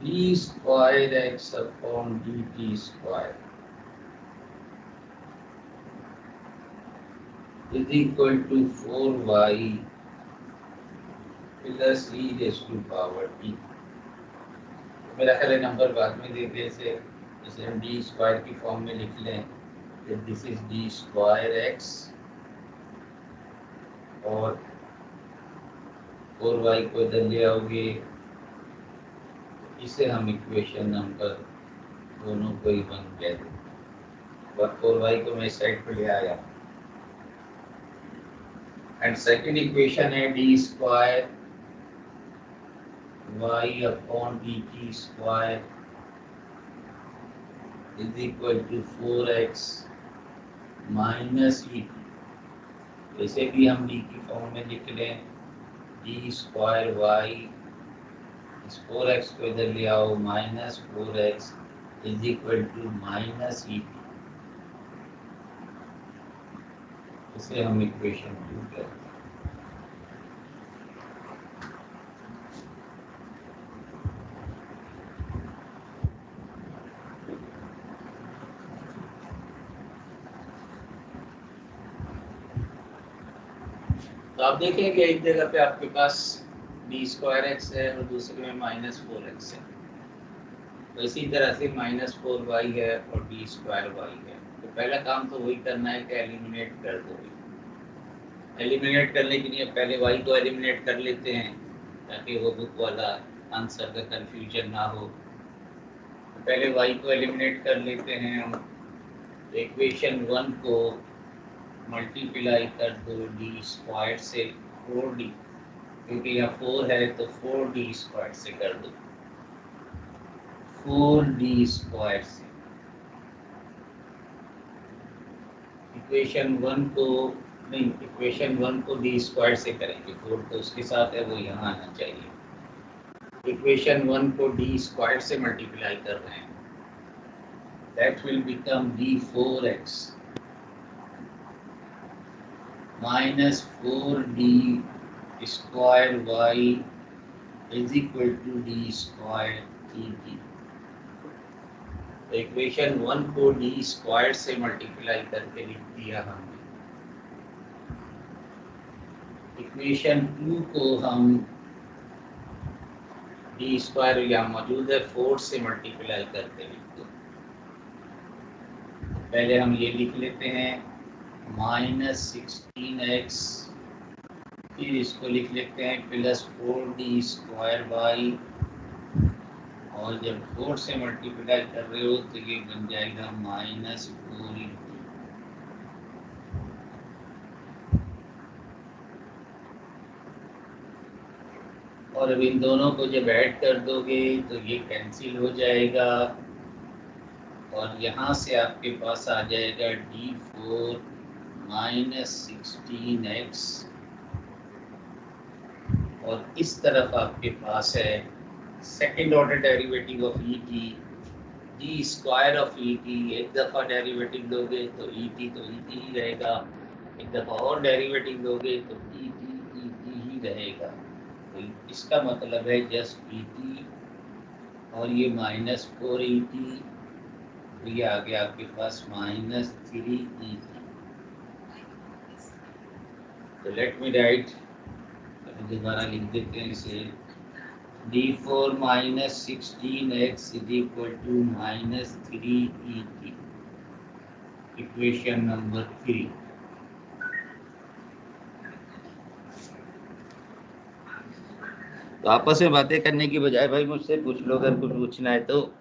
D square x upon dt square is equal to 4y plus e raised to power t। मेरा ख्याल है नंबर बाद में देते हैं, जैसे हम डी स्क्वायर की फॉर्म में लिख लें कि this is D square x और 4y को इधर ले आओगे, इसे हम इक्वेशन नंबर दोनों को ही 1 कह दें। 4y को मैं इस साइड पर ले आया एंड सेकंड इक्वेशन है D square y upon dt square is equal to 4x minus E. वैसे भी हम डी की फॉर्म में लिख लें डी स्क्वायर वाई, इस 4x को इधर ले आओ minus 4x is equal to minus E. इसे हम इक्वेशन 2 कहते हैं। तो आप देखेंगे एक जगह पे आपके पास डी स्क्वायर एक्स है और दूसरे में माइनस 4x है, तो इसी तरह से माइनस 4y है और डी स्क्वायर वाई है। तो पहला काम तो वही करना है कि एलिमिनेट कर दो। एलिमिनेट करने के लिए पहले y को एलिमिनेट कर लेते हैं ताकि वो बुक वाला आंसर का कंफ्यूजन ना हो। तो पहले y को एलिमिनेट कर लेते हैं हम। तो इक्वेशन 1 को मल्टीप्लाई कर दो डी स्क्वायर से 4d, क्योंकि यहाँ 4 है तो 4d स्क्वायर से कर दो, 4d स्क्वायर से। इक्वेशन 1 को नहीं, इक्वेशन 1 को डी स्क्वायर से करेंगे, 4 तो उसके साथ है, वो यहाँ आना चाहिए। इक्वेशन 1 को डी स्क्वायर से मल्टीप्लाई कर रहे हैं, that will become d4x minus 4d square y is equal to D square dt। तो इक्वेशन 1 को डी स्क्वायर से मल्टीप्लाई करके लिख दिया हमने। इक्वेशन 2 को हम डी स्क्वायर यहाँ मौजूद है 4 से मल्टीप्लाई करके लिख दो। पहले हम ये लिख लेते हैं -16x, फिर इसको लिख लेते हैं प्लस 4d स्क्वायर y, और जब 4 से मल्टीप्लाई कर रहे हो तो ये बन जाएगा -4 और अब इन दोनों को जब ऐड कर दोगे तो ये कैंसिल हो जाएगा और यहाँ से आपके पास आ जाएगा d4 -16x, और इस तरफ आपके पास है second order derivative of E T, D square of E T. एक दफ़ा डेरिवेटिव दोगे तो ई टी ही रहेगा, एक दफ़ा और डेरिवेटिव दोगे तो ई टी ही रहेगा। तो इसका मतलब है जस्ट ई टी और ये -4 ई टी, तो ये आ गया आपके पास -3 ई टी। तो लेट मी राइट, दोबारा लिख देते हैं इसे, d4 -16x is equal to -3et, equation number 3। तो आपस में बातें करने की बजाय भाई मुझसे पूछ लो अगर कुछ पूछना है तो।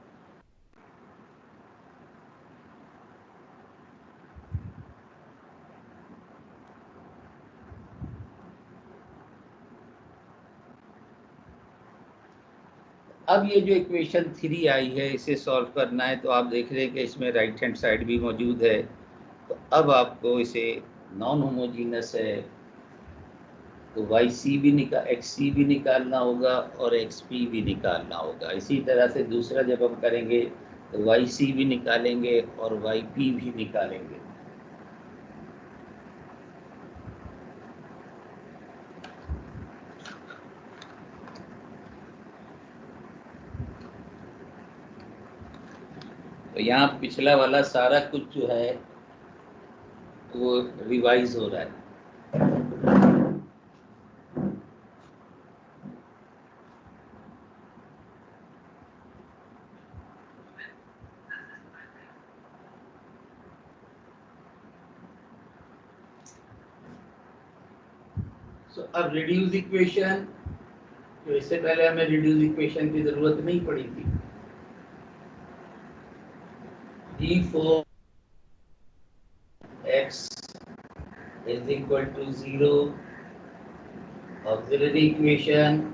अब ये जो इक्वेशन 3 आई है इसे सॉल्व करना है, तो आप देख रहे हैं कि इसमें राइट हैंड साइड भी मौजूद है। तो अब आपको इसे नॉन होमोजीनस है तो YC भी XC भी निकालना होगा और XP भी निकालना होगा। इसी तरह से दूसरा जब हम करेंगे तो YC भी निकालेंगे और YP भी निकालेंगे। तो यहाँ पिछला वाला सारा कुछ जो है वो रिवाइज हो रहा है। So, अब रिड्यूस इक्वेशन, तो इससे पहले हमें रिड्यूस इक्वेशन की जरूरत नहीं पड़ी थी। d4x is equal to 0, auxiliary equation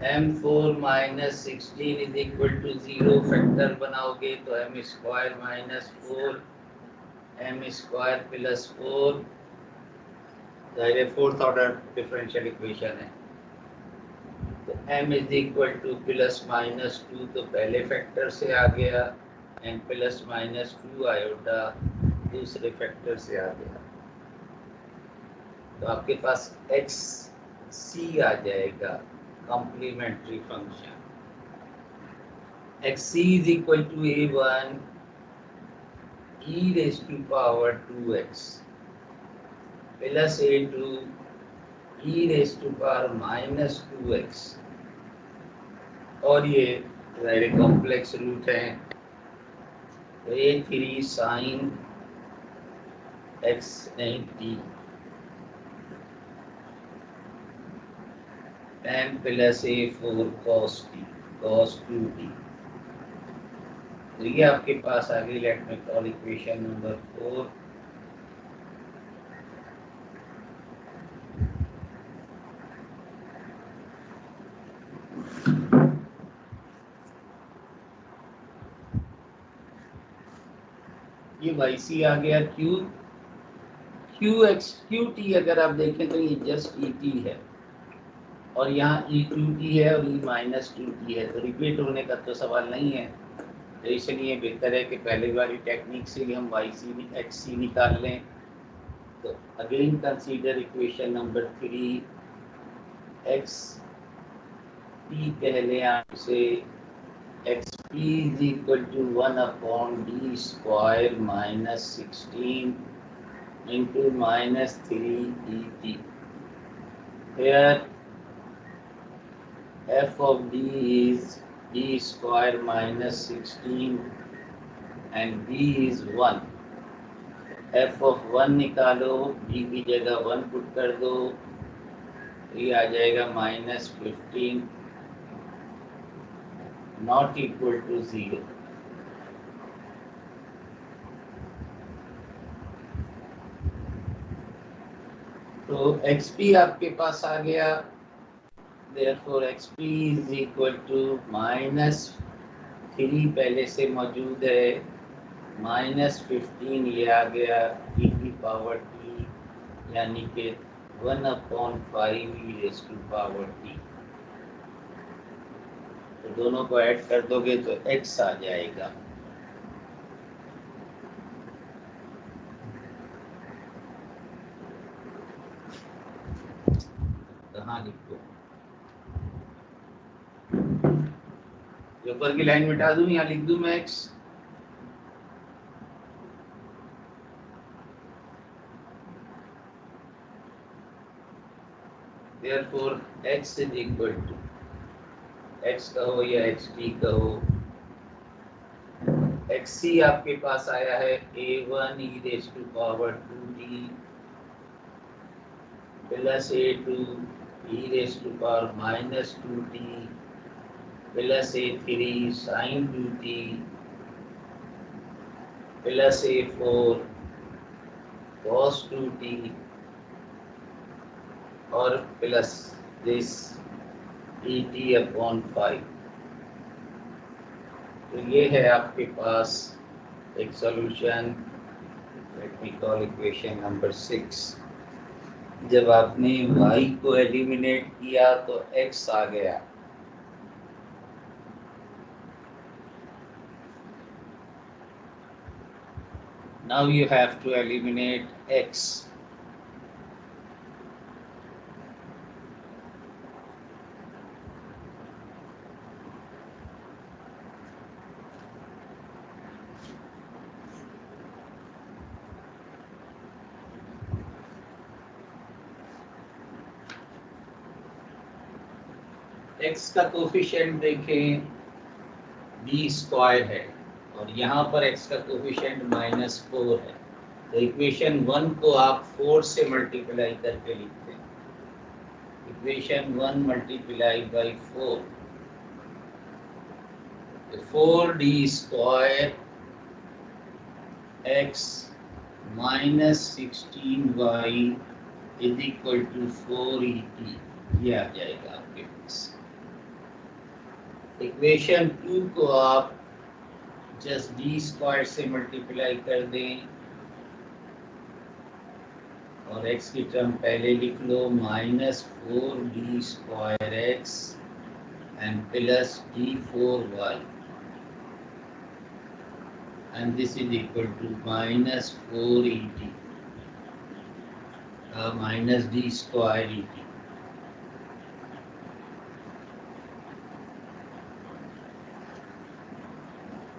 m4 -16 is equal to 0, factor बनाओगे तो m square -4 m square plus 4, जाहिर है फोर्थ ऑर्डर डिफरेंशियल इक्वेशन है। तो m इज इक्वल टू +-2, तो पहले फैक्टर से आ गया, m +-2 आयोटा दूसरे फैक्टर से आ गया, तो आपके पास xc आ जाएगा complementary function. xc is equal to a1 e⁻²x plus a2 e⁻²x, और ये ज़ाहिर कॉम्प्लेक्स रूट हैं, तो a3 sin x नहीं t m plus a4 cos 2t। तो ये आपके पास आ गई, let me call equation number 4। ये वाई सी आ गया, क्यू टी अगर आप देखें तो ये जस्ट ई टी है और यहाँ ई टू टी है और ई माइनस टू टी है, तो रिपीट होने का तो सवाल नहीं है। तो इसलिए बेहतर है कि पहले वाली टेक्निक से ही हम वाई सी एक्स सी निकाल लें। तो again consider equation number 3, X P कह लें आप उसे, X P is equal to 1/d square minus 16 into minus 3 et. Here f of d is d square minus 16 and b is 1. f of 1 निकालो, b की जगह 1 put कर दो, ये आ जाएगा -15 नॉट इक्वल टू 0। तो xp आपके पास आ गया, therefore xp is equal to -3 पहले से मौजूद है, -15 ये आ गया e की पावर t यानी कि 1/5 e raised to power t। तो दोनों को ऐड कर दोगे तो x आ जाएगा। कहाँ लिखो, ऊपर की लाइन मिटा दूं या लिख दूं मैं x? Therefore x is equal to, x कहो या xt कहो, xc आपके पास आया है a1 e raised to power 2t plus a2 e raised to power minus 2t plus a3 sin 2t plus a4 cos 2t और plus this et/5। तो ये है आपके पास एक solution, let me call equation number 6। जब आपने y को eliminate किया तो x आ गया, now you have to eliminate x। x का कोफिशिएंट देखें b स्क्वायर है और यहाँ पर x का कोफिशिएंट -4 है, तो इक्वेशन 1 को आप 4 से मल्टीप्लाई करके लिखते हैं। इक्वेशन 1 मल्टीप्लाई बाई 4, तो 4d square x minus 16y is equal to 4et, ये आ जाएगा आपके पास। इक्वेशन 2 को आप जस्ट d स्क्वायर से मल्टीप्लाई कर दें और x की टर्म पहले लिख लो, -4d square x and plus d4y and this is equal to -4et minus d square et।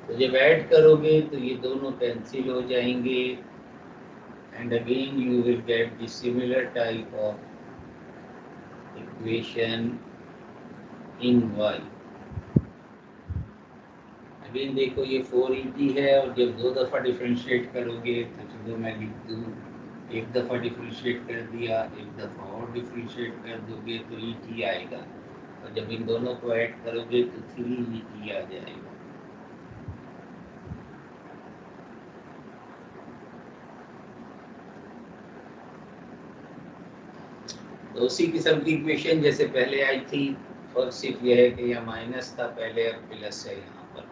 तो जब ऐड करोगे तो ये दोनों कैंसिल हो जाएंगे and again you will get the similar type of equation in y। Again देखो ये 4et है और जब 2 दफ़ा डिफरेंशिएट करोगे तो चलो मैं लिख दूँ, एक दफ़ा डिफरेंशिएट कर दिया, एक दफ़ा और डिफरेंशिएट कर दोगे तो et आएगा और जब इन दोनों को ऐड करोगे तो 3et आ जाएगा। तो उसी किस्म की इक्वेशन जैसे पहले आई थी, फर्क सिर्फ यह है कि यहाँ माइनस था पहले और प्लस है यहाँ पर।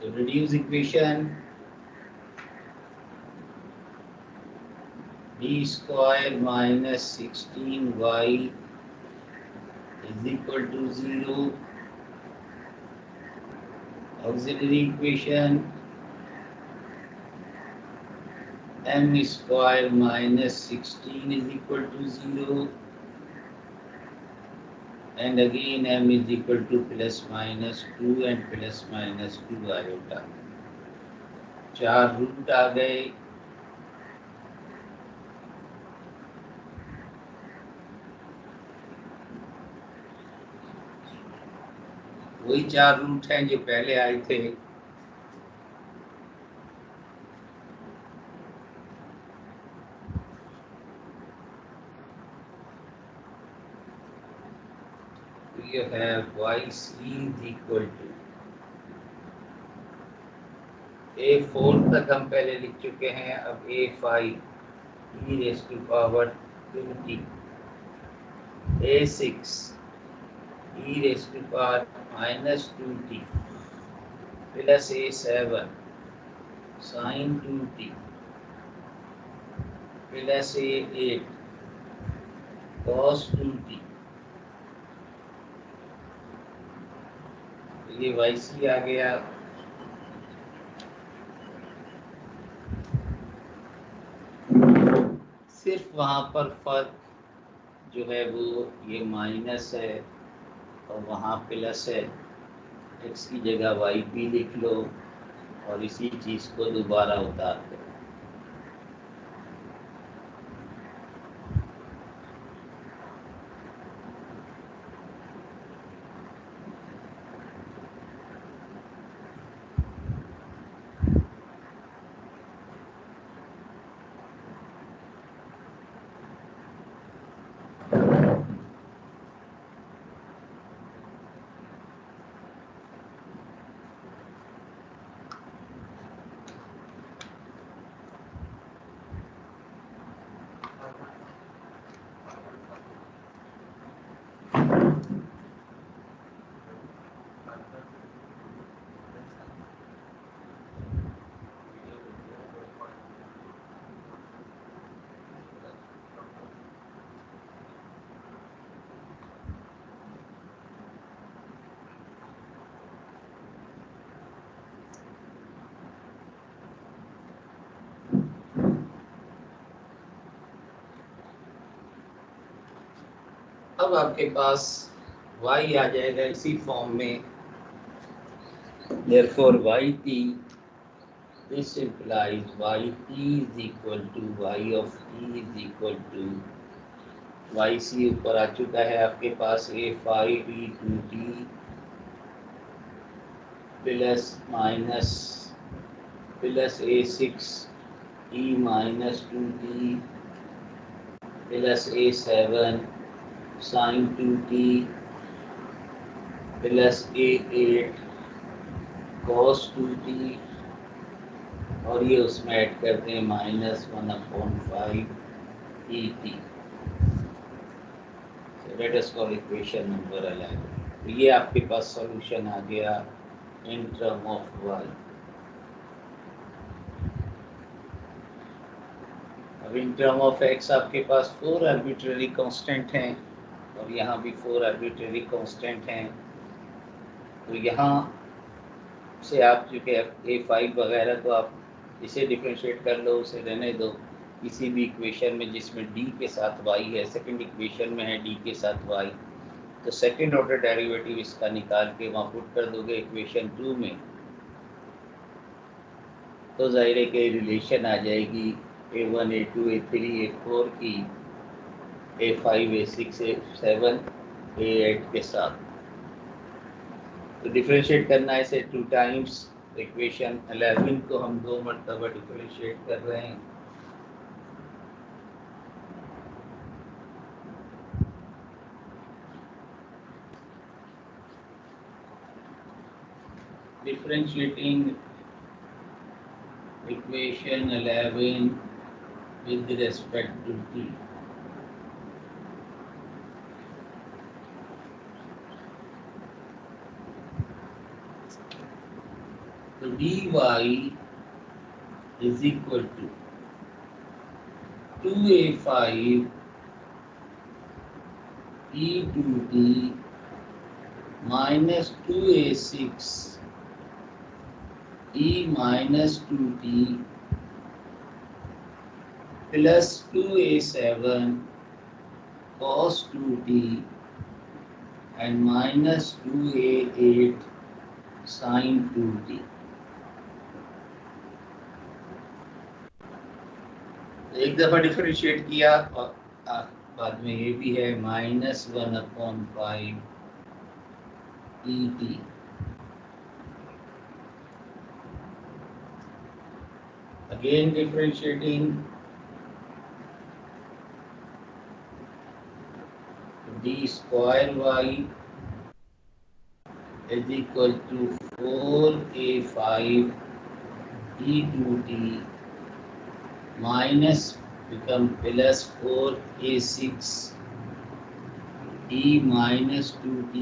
तो reduce equation d square minus 16y is equal to 0. Auxiliary equation m square minus 16 is equal to 0. And again m is equal to plus minus 2 and plus minus 2 iota. 4 root आ गए. वही 4 root हैं जो पहले आए थे. You have yc is equal to a4 तक हम पहले लिख चुके हैं. अब a5 e raised to power 2t, a6 e raised to power minus 2t plus a7 sin 2t plus a8 cos 2t. ये yc आ गया. सिर्फ वहाँ पर फर्क जो है वो ये माइनस है और वहाँ प्लस है. x की जगह y भी लिख लो और इसी चीज़ को दोबारा उतार दो. अब आपके पास y आ जाएगा इसी फॉर्म में. Therefore yt, this implies yt is equal to y of t is equal to yc ऊपर आ चुका है आपके पास a5 e2t plus minus plus a6 e minus 2t plus a7 sin 2t plus a8 cos 2t और ये उसमें add करते हैं minus 1/5 et. So let us call equation number 11. तो ये आपके पास सॉल्यूशन आ गया इन टर्म ऑफ y. अब इन टर्म ऑफ x आपके पास 4 आर्बिट्ररी कांस्टेंट हैं और यहाँ भी 4 आर्बिट्ररी कांस्टेंट हैं. तो यहाँ से आप चूँकि a5 वगैरह तो आप इसे डिफरेंशिएट कर लो, उसे रहने दो. किसी भी इक्वेशन में जिसमें d के साथ y है, सेकंड इक्वेशन में है d के साथ y, तो सेकंड ऑर्डर डेरिवेटिव इसका निकाल के वहाँ पुट कर दोगे इक्वेशन 2 में, तो जाहिर है कि रिलेशन आ जाएगी a1 a2 a3 a4 की a5 a6 a7 a8 के साथ. तो डिफरेंशिएट करना है इसे 2 टाइम्स. इक्वेशन 11 को हम 2 मरतबा डिफरेंशिएट कर रहे हैं. Differentiating equation 11 with respect to t. So dy is equal to 2a5 e2t minus 2a6 e minus 2t plus 2a7 cos 2t and minus 2a8 sin 2t. एक दफा डिफरेंशिएट किया और बाद में ये भी है -1/5 et. Again differentiating d square y is equal to 4a5 e2t minus become plus 4a6 e minus 2t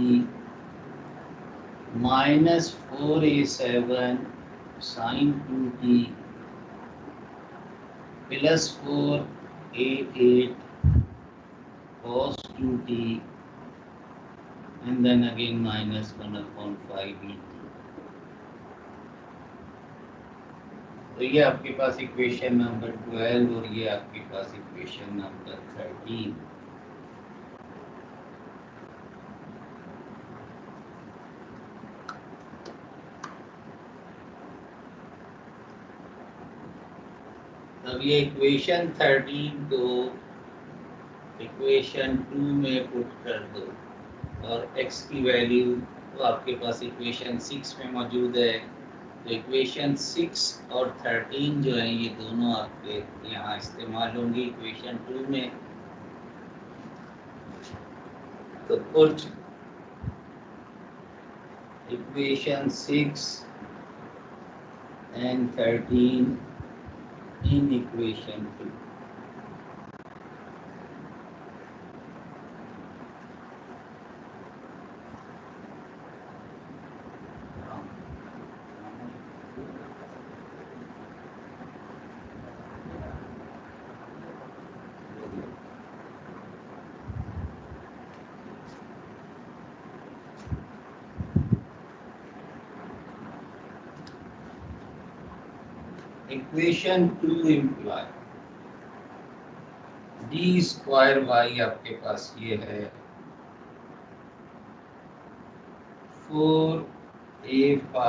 minus 4a7 sin 2t plus 4a8 cos 2t and then again minus 1/5 et. तो ये आपके पास equation number 12 और ये आपके पास equation number 13. अब ये equation 13 को equation 2 में पुट कर दो और x की वैल्यू तो आपके पास इक्वेशन 6 में मौजूद है. तो इक्वेशन 6 और 13 जो है ये दोनों आपके यहाँ इस्तेमाल होंगी इक्वेशन 2 में. तो put equation 6 and 13 in equation 2. Equation 2 imply D square Y आपके पास ये है 4a5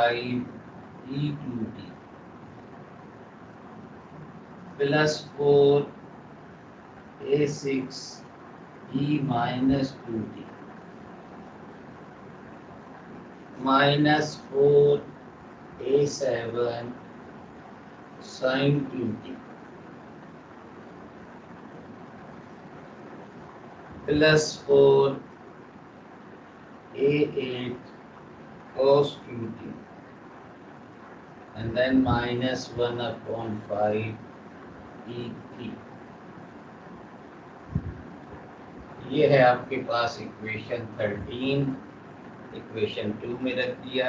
e2t plus 4a6 e minus 2t minus 4a7 sin 2t plus 4a8 cos 2t and then minus 1/5 et. ये है आपके पास इक्वेशन 13 इक्वेशन 2 में रख दिया.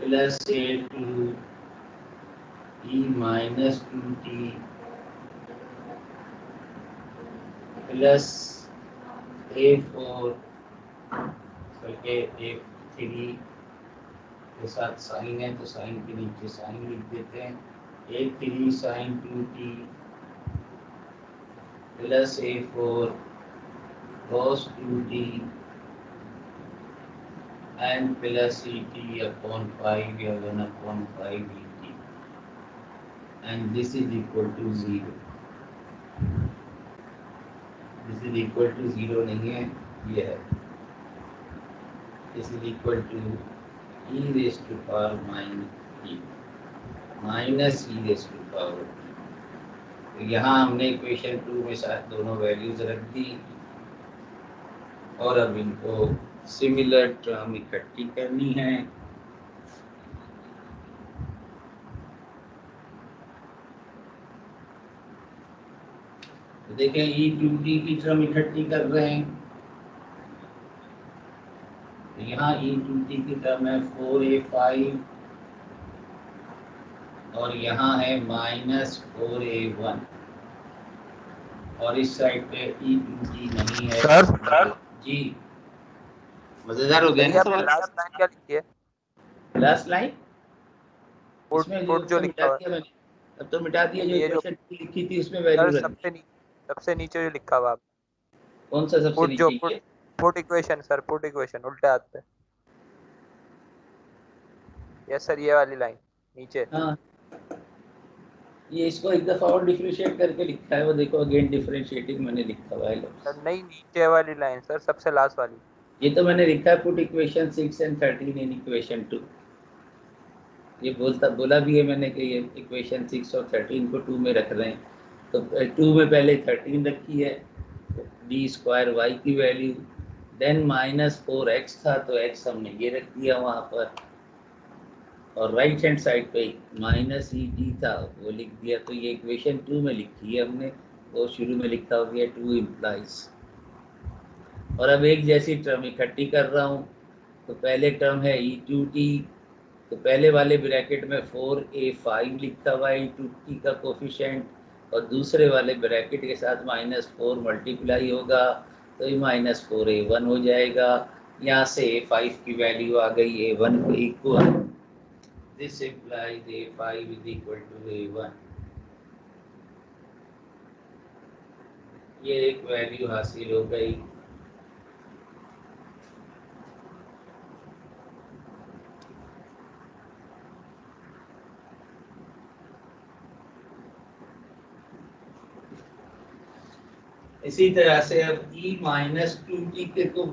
Plus a2 e minus 2t plus a4 बल्कि a3 के साथ साइन है तो साइन के नीचे साइन लिख देते हैं a3 sin 2t plus a4 cos 2t and plus et/5 या 1/5 et and this is equal to 0. This is equal to 0 नहीं है ये है. This is equal to e raised to power minus e minus e raised to power t. तो यहाँ हमने equation 2 में साथ दोनों वैल्यूज रख दी और अब इनको सिमिलर टर्म इकट्ठी करनी है. तो देखें e2t की टर्म इकट्ठी कर रहे हैं यहाँ ई टू टी की टर्म है 4a5 और यहाँ है -4a1 और इस साइड पे ई टू टी नहीं है। सर जी मजेदार हो गया ना आपने सवाल। लास्ट लाइन क्या लिखी है? लास्ट लाइन इसमें पुट जो तो लिखा मिटा हुआ दिया मैंने, अब तो मिटा दिया। जो ये जो इक्वेशन लिखी थी उसमें वैल्यू सर रख दी। सबसे नीचे जो लिखा हुआ कौन सा सबसे पुट जो नीचे? Put equation sir, put equation उल्टे हाथ पे। यस सर, ये वाली लाइन नीचे। हाँ ये इसको एक दफा और डिफरेंशिएट करके लिखा है, वो देखो अगेन डिफरेंशिएटिंग मैंने लिखा हुआ है। सर नहीं, नीचे वाली लाइन सर, सबसे लास्ट वाली। ये तो मैंने लिखा है put equation 6 and 13 in equation 2। ये बोला भी है मैंने कि ये इक्वेशन 6 और 13 को 2 में रख रहे हैं। तो 2 में पहले 13 रखी है, डी स्क्वायर वाई की वैल्यू, देन -4x था तो x हमने ये रख दिया वहाँ पर, और राइट हैंड साइड पे -et था वो लिख दिया। तो ये इक्वेशन 2 में लिखी है हमने, वो शुरू में लिखा हो गया 2 इम्प्लाइज। और अब एक जैसी टर्म इकट्ठी कर रहा हूँ। तो पहले टर्म है e2t, तो पहले वाले ब्रैकेट में 4a5 लिखा हुआ है e2t का कोफिशिएंट, और दूसरे वाले ब्रैकेट के साथ -4 मल्टीप्लाई होगा तो ये -4a1 हो जाएगा। यहाँ से a5 की वैल्यू आ गई a1 के equal. This implies a5 is equal to a1। ये एक वैल्यू हासिल हो गई। इसी तरह से अब e-2t के को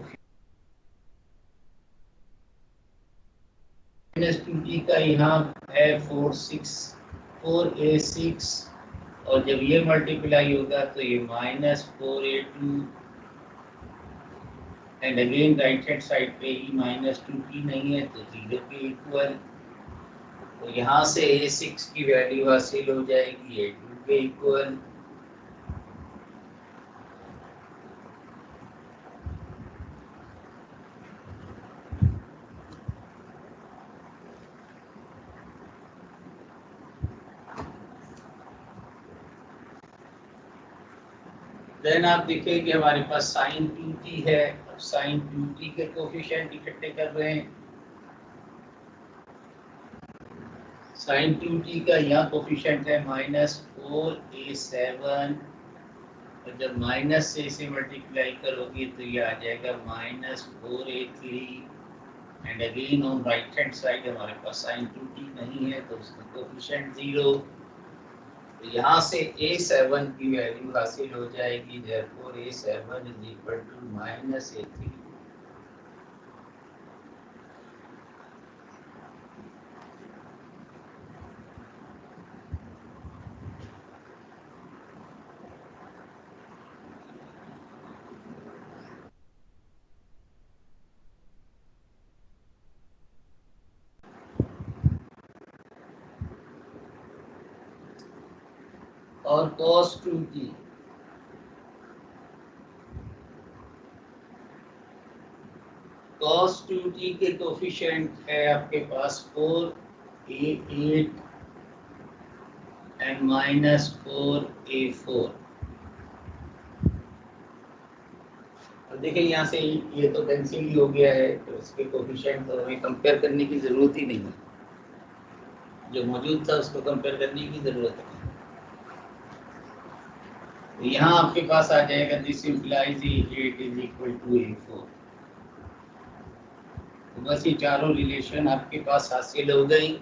-2t का यहाँ है 4a6, और जब ये मल्टीप्लाई होगा तो ये -4a2, and again right hand side पे e-2t नहीं है तो 0 के इक्वल। तो यहाँ से a6 की वैल्यू हासिल हो जाएगी a2 के इक्वल। देन आप देखिए कि हमारे पास sin 2t है। अब sin 2t के कोफिशिएंट इकट्ठे कर रहे हैं। sin 2t का यहाँ कोफिशिएंट है -4a7, और जब माइनस से इसे मल्टीप्लाई करोगे तो ये आ जाएगा -4a3, and again on right hand side हमारे पास sin 2t नहीं है तो उसका कोफिशिएंट 0। तो यहाँ से a7 की वैल्यू हासिल हो जाएगी, therefore a7 is equal to -a3। और cos 2t, cos 2t के कोफिशिएंट है आपके पास 4a8 एंड -4a4। अब देखिए यहाँ से ये तो कैंसिल ही हो गया है, तो इसके कोफिशिएंट तो हमें कंपेयर करने की जरूरत ही नहीं है, जो मौजूद था उसको कंपेयर करने की जरूरत है। तो यहाँ आपके पास आ जाएगा this implies a8 is equal to a4। तो बस ये चारों रिलेशन आपके पास हासिल हो गई,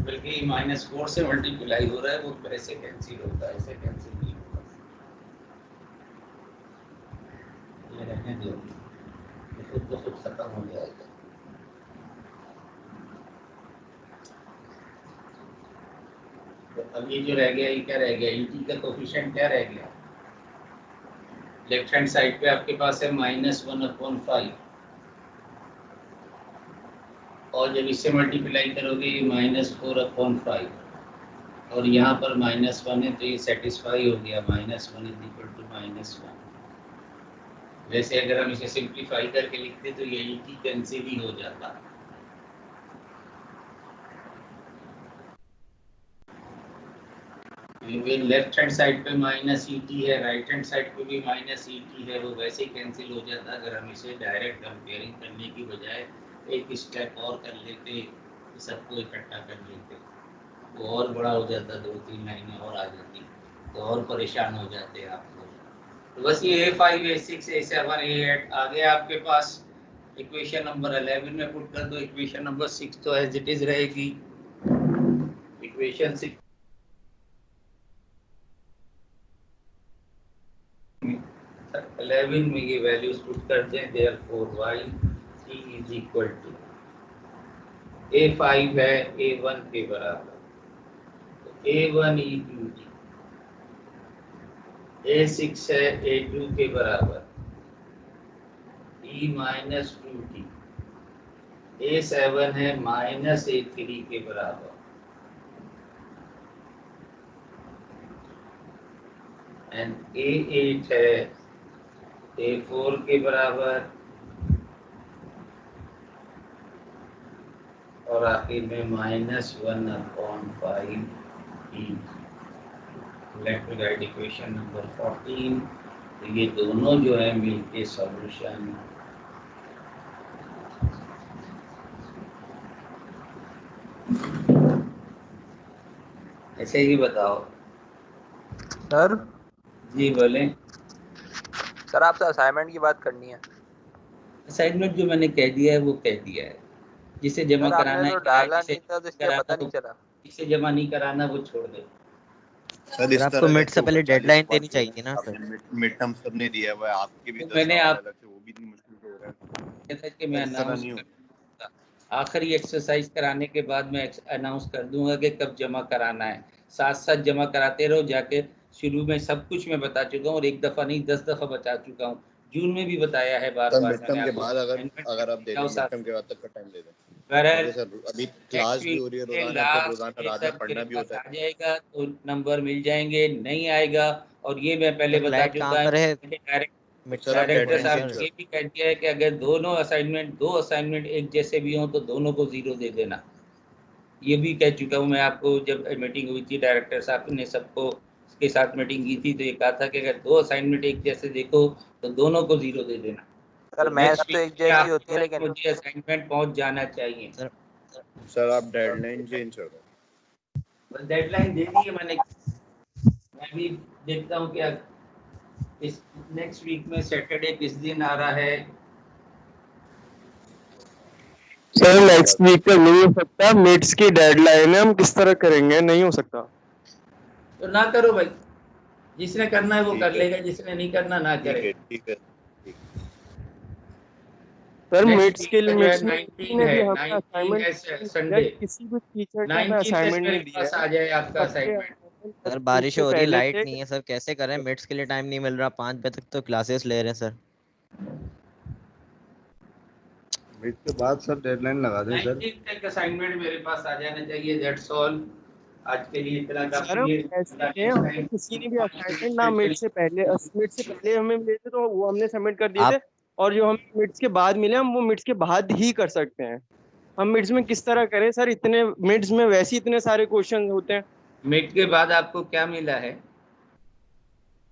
बल्कि -4 से मल्टीप्लाई हो रहा है, वो ऐसे कैंसिल होता है, ऐसे कैंसिल नहीं होता। ये रहने दो, ये खुद तो खुद खत्म हो जाएगा। तो अब ये जो रह गया, ये क्या रह गया, e का कोफिशिएंट क्या रह गया? लेफ्ट हैंड साइड पे आपके पास है -1/5, और जब इससे मल्टीप्लाई करोगे ये -4/5, और यहाँ पर -1 है तो ये सेटिस्फाई हो गया, -1 इज इक्वल टू -1। वैसे अगर हम इसे सिंप्लीफाई करके लिखते तो ये टी कैंसिल ही हो जाता। लेफ्ट हैंड साइड पे माइनस ई टी है, राइट हैंड साइड पे भी माइनस ई टी है, वो वैसे ही कैंसिल हो जाता अगर हम इसे डायरेक्ट कंपेयरिंग करने की बजाय एक स्टेप और कर लेते, सबको इकट्ठा कर लेते, वो और बड़ा हो जाता, 2-3 लाइनें और आ जाती, तो और परेशान हो जाते आप लोग। तो बस ये A5, A6, A7, A8 आ गया आपके पास। इक्वेशन नंबर 11 में पुट कर दो, इक्वेशन नंबर 6 तो एज इट इज रहेगी। इक्वेशन 6 11 में ये वैल्यूज पुट करते हैं, therefore y is equal to A5 है A1 के बराबर, तो A1 E2 A6 है A2 के बराबर, E माइनस 2t, A7 है माइनस A3 के बराबर, एंड A8 है A4 के बराबर, और आखिर में -1/5 e। Late me right equation number 14। तो ये दोनों जो है मिलके सॉल्यूशन ऐसे ही बताओ। सर जी बोलें। सर आपसे असाइनमेंट की बात करनी है। असाइनमेंट जो मैंने कह दिया है वो कह दिया है, जिसे जमा सर कराना आपने है तो कराए, डाला जिसे नहीं था तो इसलिए कराना पता वो, नहीं चला। जिसे जमा नहीं कराना वो छोड़ दे। सर इस आपको तरह मिड से कैसे पहले होगा? 40 डेडलाइन देनी सवाल चाहिए ना सर। आपने मिड टर्म सब नहीं दिया हुआ है, आपके भी तो 10 मैंने सवाल आप अलग से, वो भी इतनी मुश्किल से हो रहा है। था कि मैं इस तरह अनाउंस नहीं होगा। आखिरी एक्सरसाइज कराने के बाद मैं अनाउंस कर दूंगा कि कब जमा कराना है। साथ साथ जमा कराते रहो जाके। शुरू में सब कुछ मैं बता चुका हूँ और एक दफ़ा नहीं 10 दफ़ा बता चुका हूँ। जून में भी बताया है बार सर बार मिड मैंने टर्म के आपको। बाद अगर आप दे दें, मिड टर्म के बाद तक का टाइम दे दें। अगर ओके सर, अभी नेक्स्ट क्लास भी वीक हो रही है के रोजाना, फिर लास्ट रोजाना डे रात में तक मेरे पढ़ना भी पास होता आ है। जाएगा तो नंबर मिल जाएंगे, नहीं आएगा और ये मैं पहले सर बता लाइट चुका कहाँ हूँ। पर है? तो सर आप डायरेक्टर डेडलाइन डेडलाइन साहब चेंज ने सर। ये भी कह दिया है कि अगर दो असाइनमेंट एक जैसे भी हों तो दोनों को 0 दे देना। ये भी कह चुका हूँ मैं आपको। जब मीटिंग हुई थी डायरेक्टर साहब ने सबको के साथ मीटिंग की थी तो ये कहा था कि अगर 2 असाइनमेंट एक जैसे देखो तो दोनों को 0 दे देना। सर तो मैथ्स नेक्स्ट तो वीक एक में जैसी आपके होती है तक लेकिन मुझे असाइनमेंट पहुँच जाना चाहिए। सर आप डेडलाइन चेंज कर दो। बस डेडलाइन दे दी है मैंने। मैं भी देखता हूँ कि इस नेक्स्ट वीक में सैटरडे किस दिन आ रहा है। सर नेक्स्ट वीक का नहीं हो सकता, मिड्स की डेडलाइन है, हम किस तरह करेंगे? नहीं हो सकता। तो ना करो भाई, जिसने करना है वो ठीक कर है, लेगा, जिसने नहीं करना ना करे। ठीक है। सर नेक्स्ट मिड्स वीक के का लिए जो है मिड्स में 19 ने है, भी हमें 19 असाइनमेंट है या संडे। किसी भी टीचर ने हमें 19 तक असाइनमेंट मेरे नहीं दिया पास है। आ जाए आपका सबके असाइनमेंट। assignment सर 25 बारिश से हो रही है, पहले लाइट थे। नहीं है सर, कैसे करें? मिड्स के लिए टाइम नहीं मिल रहा, 5 बजे तक तो क्लासेस ले रहे हैं सर। मिड के बाद सर डेडलाइन लगा दें सर। 19 तक असाइनमेंट मेरे पास आ जाना चाहिए। That's all. आज के लिए इतना सर काफी है। ऐसे हैं, हमें किसी ने भी असाइनमेंट ना मिड से पहले हमें मिले थे तो वो हमने सबमिट कर दिए थे, आप और जो हमें मिड्स के बाद मिले हम वो मिड्स के बाद ही कर सकते हैं। हम मिड्स में किस तरह करें सर? इतने मिड्स में वैसे ही इतने सारे क्वेश्चन होते हैं। मिड के बाद आपको क्या मिला है?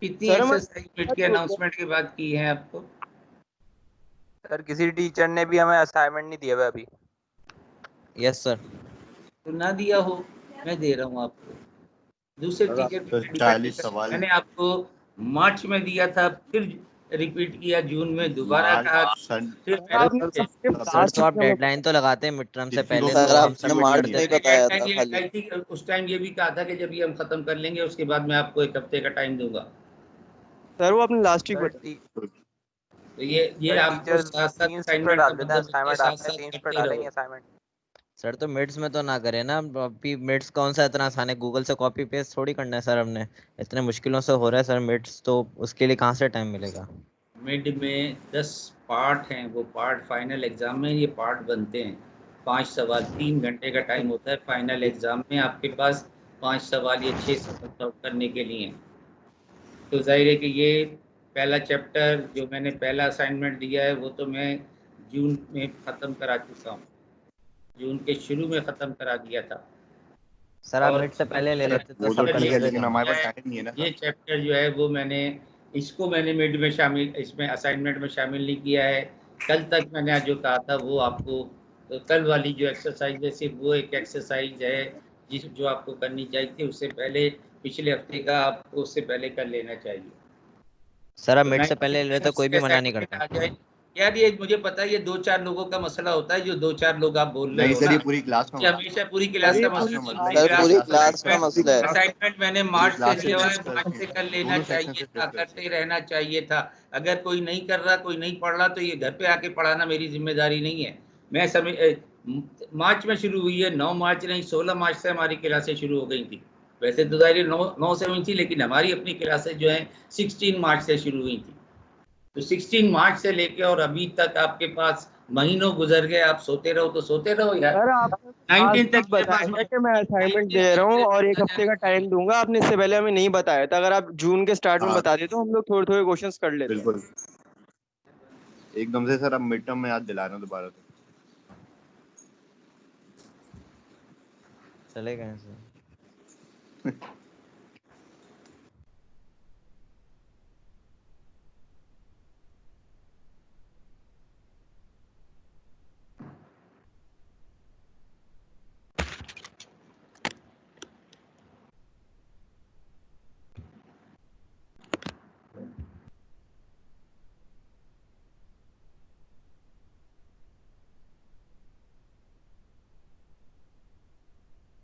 कितनी सर एक्सरसाइज मिड के हमें अनाउंसमेंट के बाद की है आपको? सर किसी टीचर ने भी हमें असाइनमेंट नहीं दिया हुआ अभी। Yes sir. तो ना दिया हो, मैं दे रहा हूँ आपको। दूसरे सर टीचर तो पे डिपेंड 40 करता है। सवाल मैंने आपको मार्च में दिया था, फिर रिपीट किया जून में, दोबारा कहा, फिर सर मैंने आपने सबके सर लास्ट तो में आप हमें डेडलाइन तो लगाते हैं मिड टर्म से किसी को पहले, सर तो हम आपने सबमिट मार्च कर में ही देते। बताया था डेडलाइन ये खाली। लगाई थी। उस टाइम ये भी कहा था कि जब ये हम खत्म कर लेंगे उसके बाद मैं आपको 1 हफ्ते का टाइम दूंगा। सर वो आपने लास्ट वीक सर बताया। तो ये सर आपको टीचर साथ साथ 3 शिफ्ट असाइनमेंट का डाल देते हैं, मतलब उसके असाइनमेंट साथ आते हैं साथ 3 शिफ्ट करते डालेंगे रहो। असाइनमेंट। सर तो मिड्स में तो ना करें ना, अभी मिड्स कौन सा इतना आसान है, गूगल से कॉपी पेस्ट थोड़ी करना है सर हमने। इतने मुश्किलों से हो रहा है सर मिड्स, तो उसके लिए कहाँ से टाइम मिलेगा? मिड में 10 पार्ट हैं, वो पार्ट फाइनल एग्जाम में ये पार्ट बनते हैं। 5 सवाल, 3 घंटे का टाइम होता है फाइनल एग्जाम में आपके पास। 5 सवाल, ये 6 सवाल सॉल्व करने के लिए। तो जाहिर है कि ये पहला चैप्टर जो मैंने पहला असाइनमेंट दिया है वो तो मैं जून में ख़त्म करा चुका हूँ, जून के शुरू में ख़त्म करा दिया था। सर आप और मिड से पहले ले लेते तो वो सब तो कर ठीक है, लेते लेकिन तो। हमारे पास टाइम नहीं है ना ये सर। चैप्टर जो है वो मैंने मिड में शामिल, इसमें असाइनमेंट में शामिल नहीं किया है। कल तक मैंने जो कहा था वो आपको, तो कल वाली जो एक्सरसाइज है सिर्फ वो एक एक्सरसाइज है जो आपको करनी चाहिए, उससे पहले पिछले हफ्ते का आपको उससे पहले कर लेना चाहिए। सर आप तो मिड से पहले ले लेते तो कोई भी मना नहीं assignment करता। आ जाए। यार ये मुझे पता है, ये 2-4 लोगों का मसला होता है, जो 2-4 लोग आप बोल रहे नहीं हो सर, ना, ये पूरी क्लास का ये हमेशा पूरी क्लास ये का पूरी मसला क्लास है। सर पूरी क्लास का मसला है। असाइनमेंट मैंने मार्च से क्लास जो है डिस्कस मार्च से की, कर लेना दोनों सेक्शन चाहिए से था, डिस्कस करते रहना चाहिए था। अगर कोई नहीं कर रहा, कोई नहीं पढ़ रहा, तो ये घर पे आके पढ़ाना मेरी जिम्मेदारी नहीं है। मैं मार्च में शुरू हुई है, 9 मार्च नहीं 16 मार्च से हमारी क्लासें शुरू हो गई थी। वैसे तो दायरे 9 से हुई थी, लेकिन हमारी अपनी क्लासें जो है 16 मार्च से शुरू हुई थी। तो 16 मार्च से लेके और अभी तक आपके पास महीनों गुजर गए, आप सोते रहो तो सोते रहो यार। सर आपने 19 आज तक मेरे पास बताया था कि मैं असाइनमेंट 19 दे रहा हूँ तक और मेरे एक पास हफ्ते का टाइम दूंगा, आपने इससे पहले हमें नहीं बताया था। अगर आप जून के स्टार्ट में हाँ। बता देते तो हम लोग थोड़े थोड़े क्वेश्चंस कर लेते। बिल्कुल एकदम से सर, अब मिड टर्म में याद दिला रहे हैं दोबारा से। चले गए सर।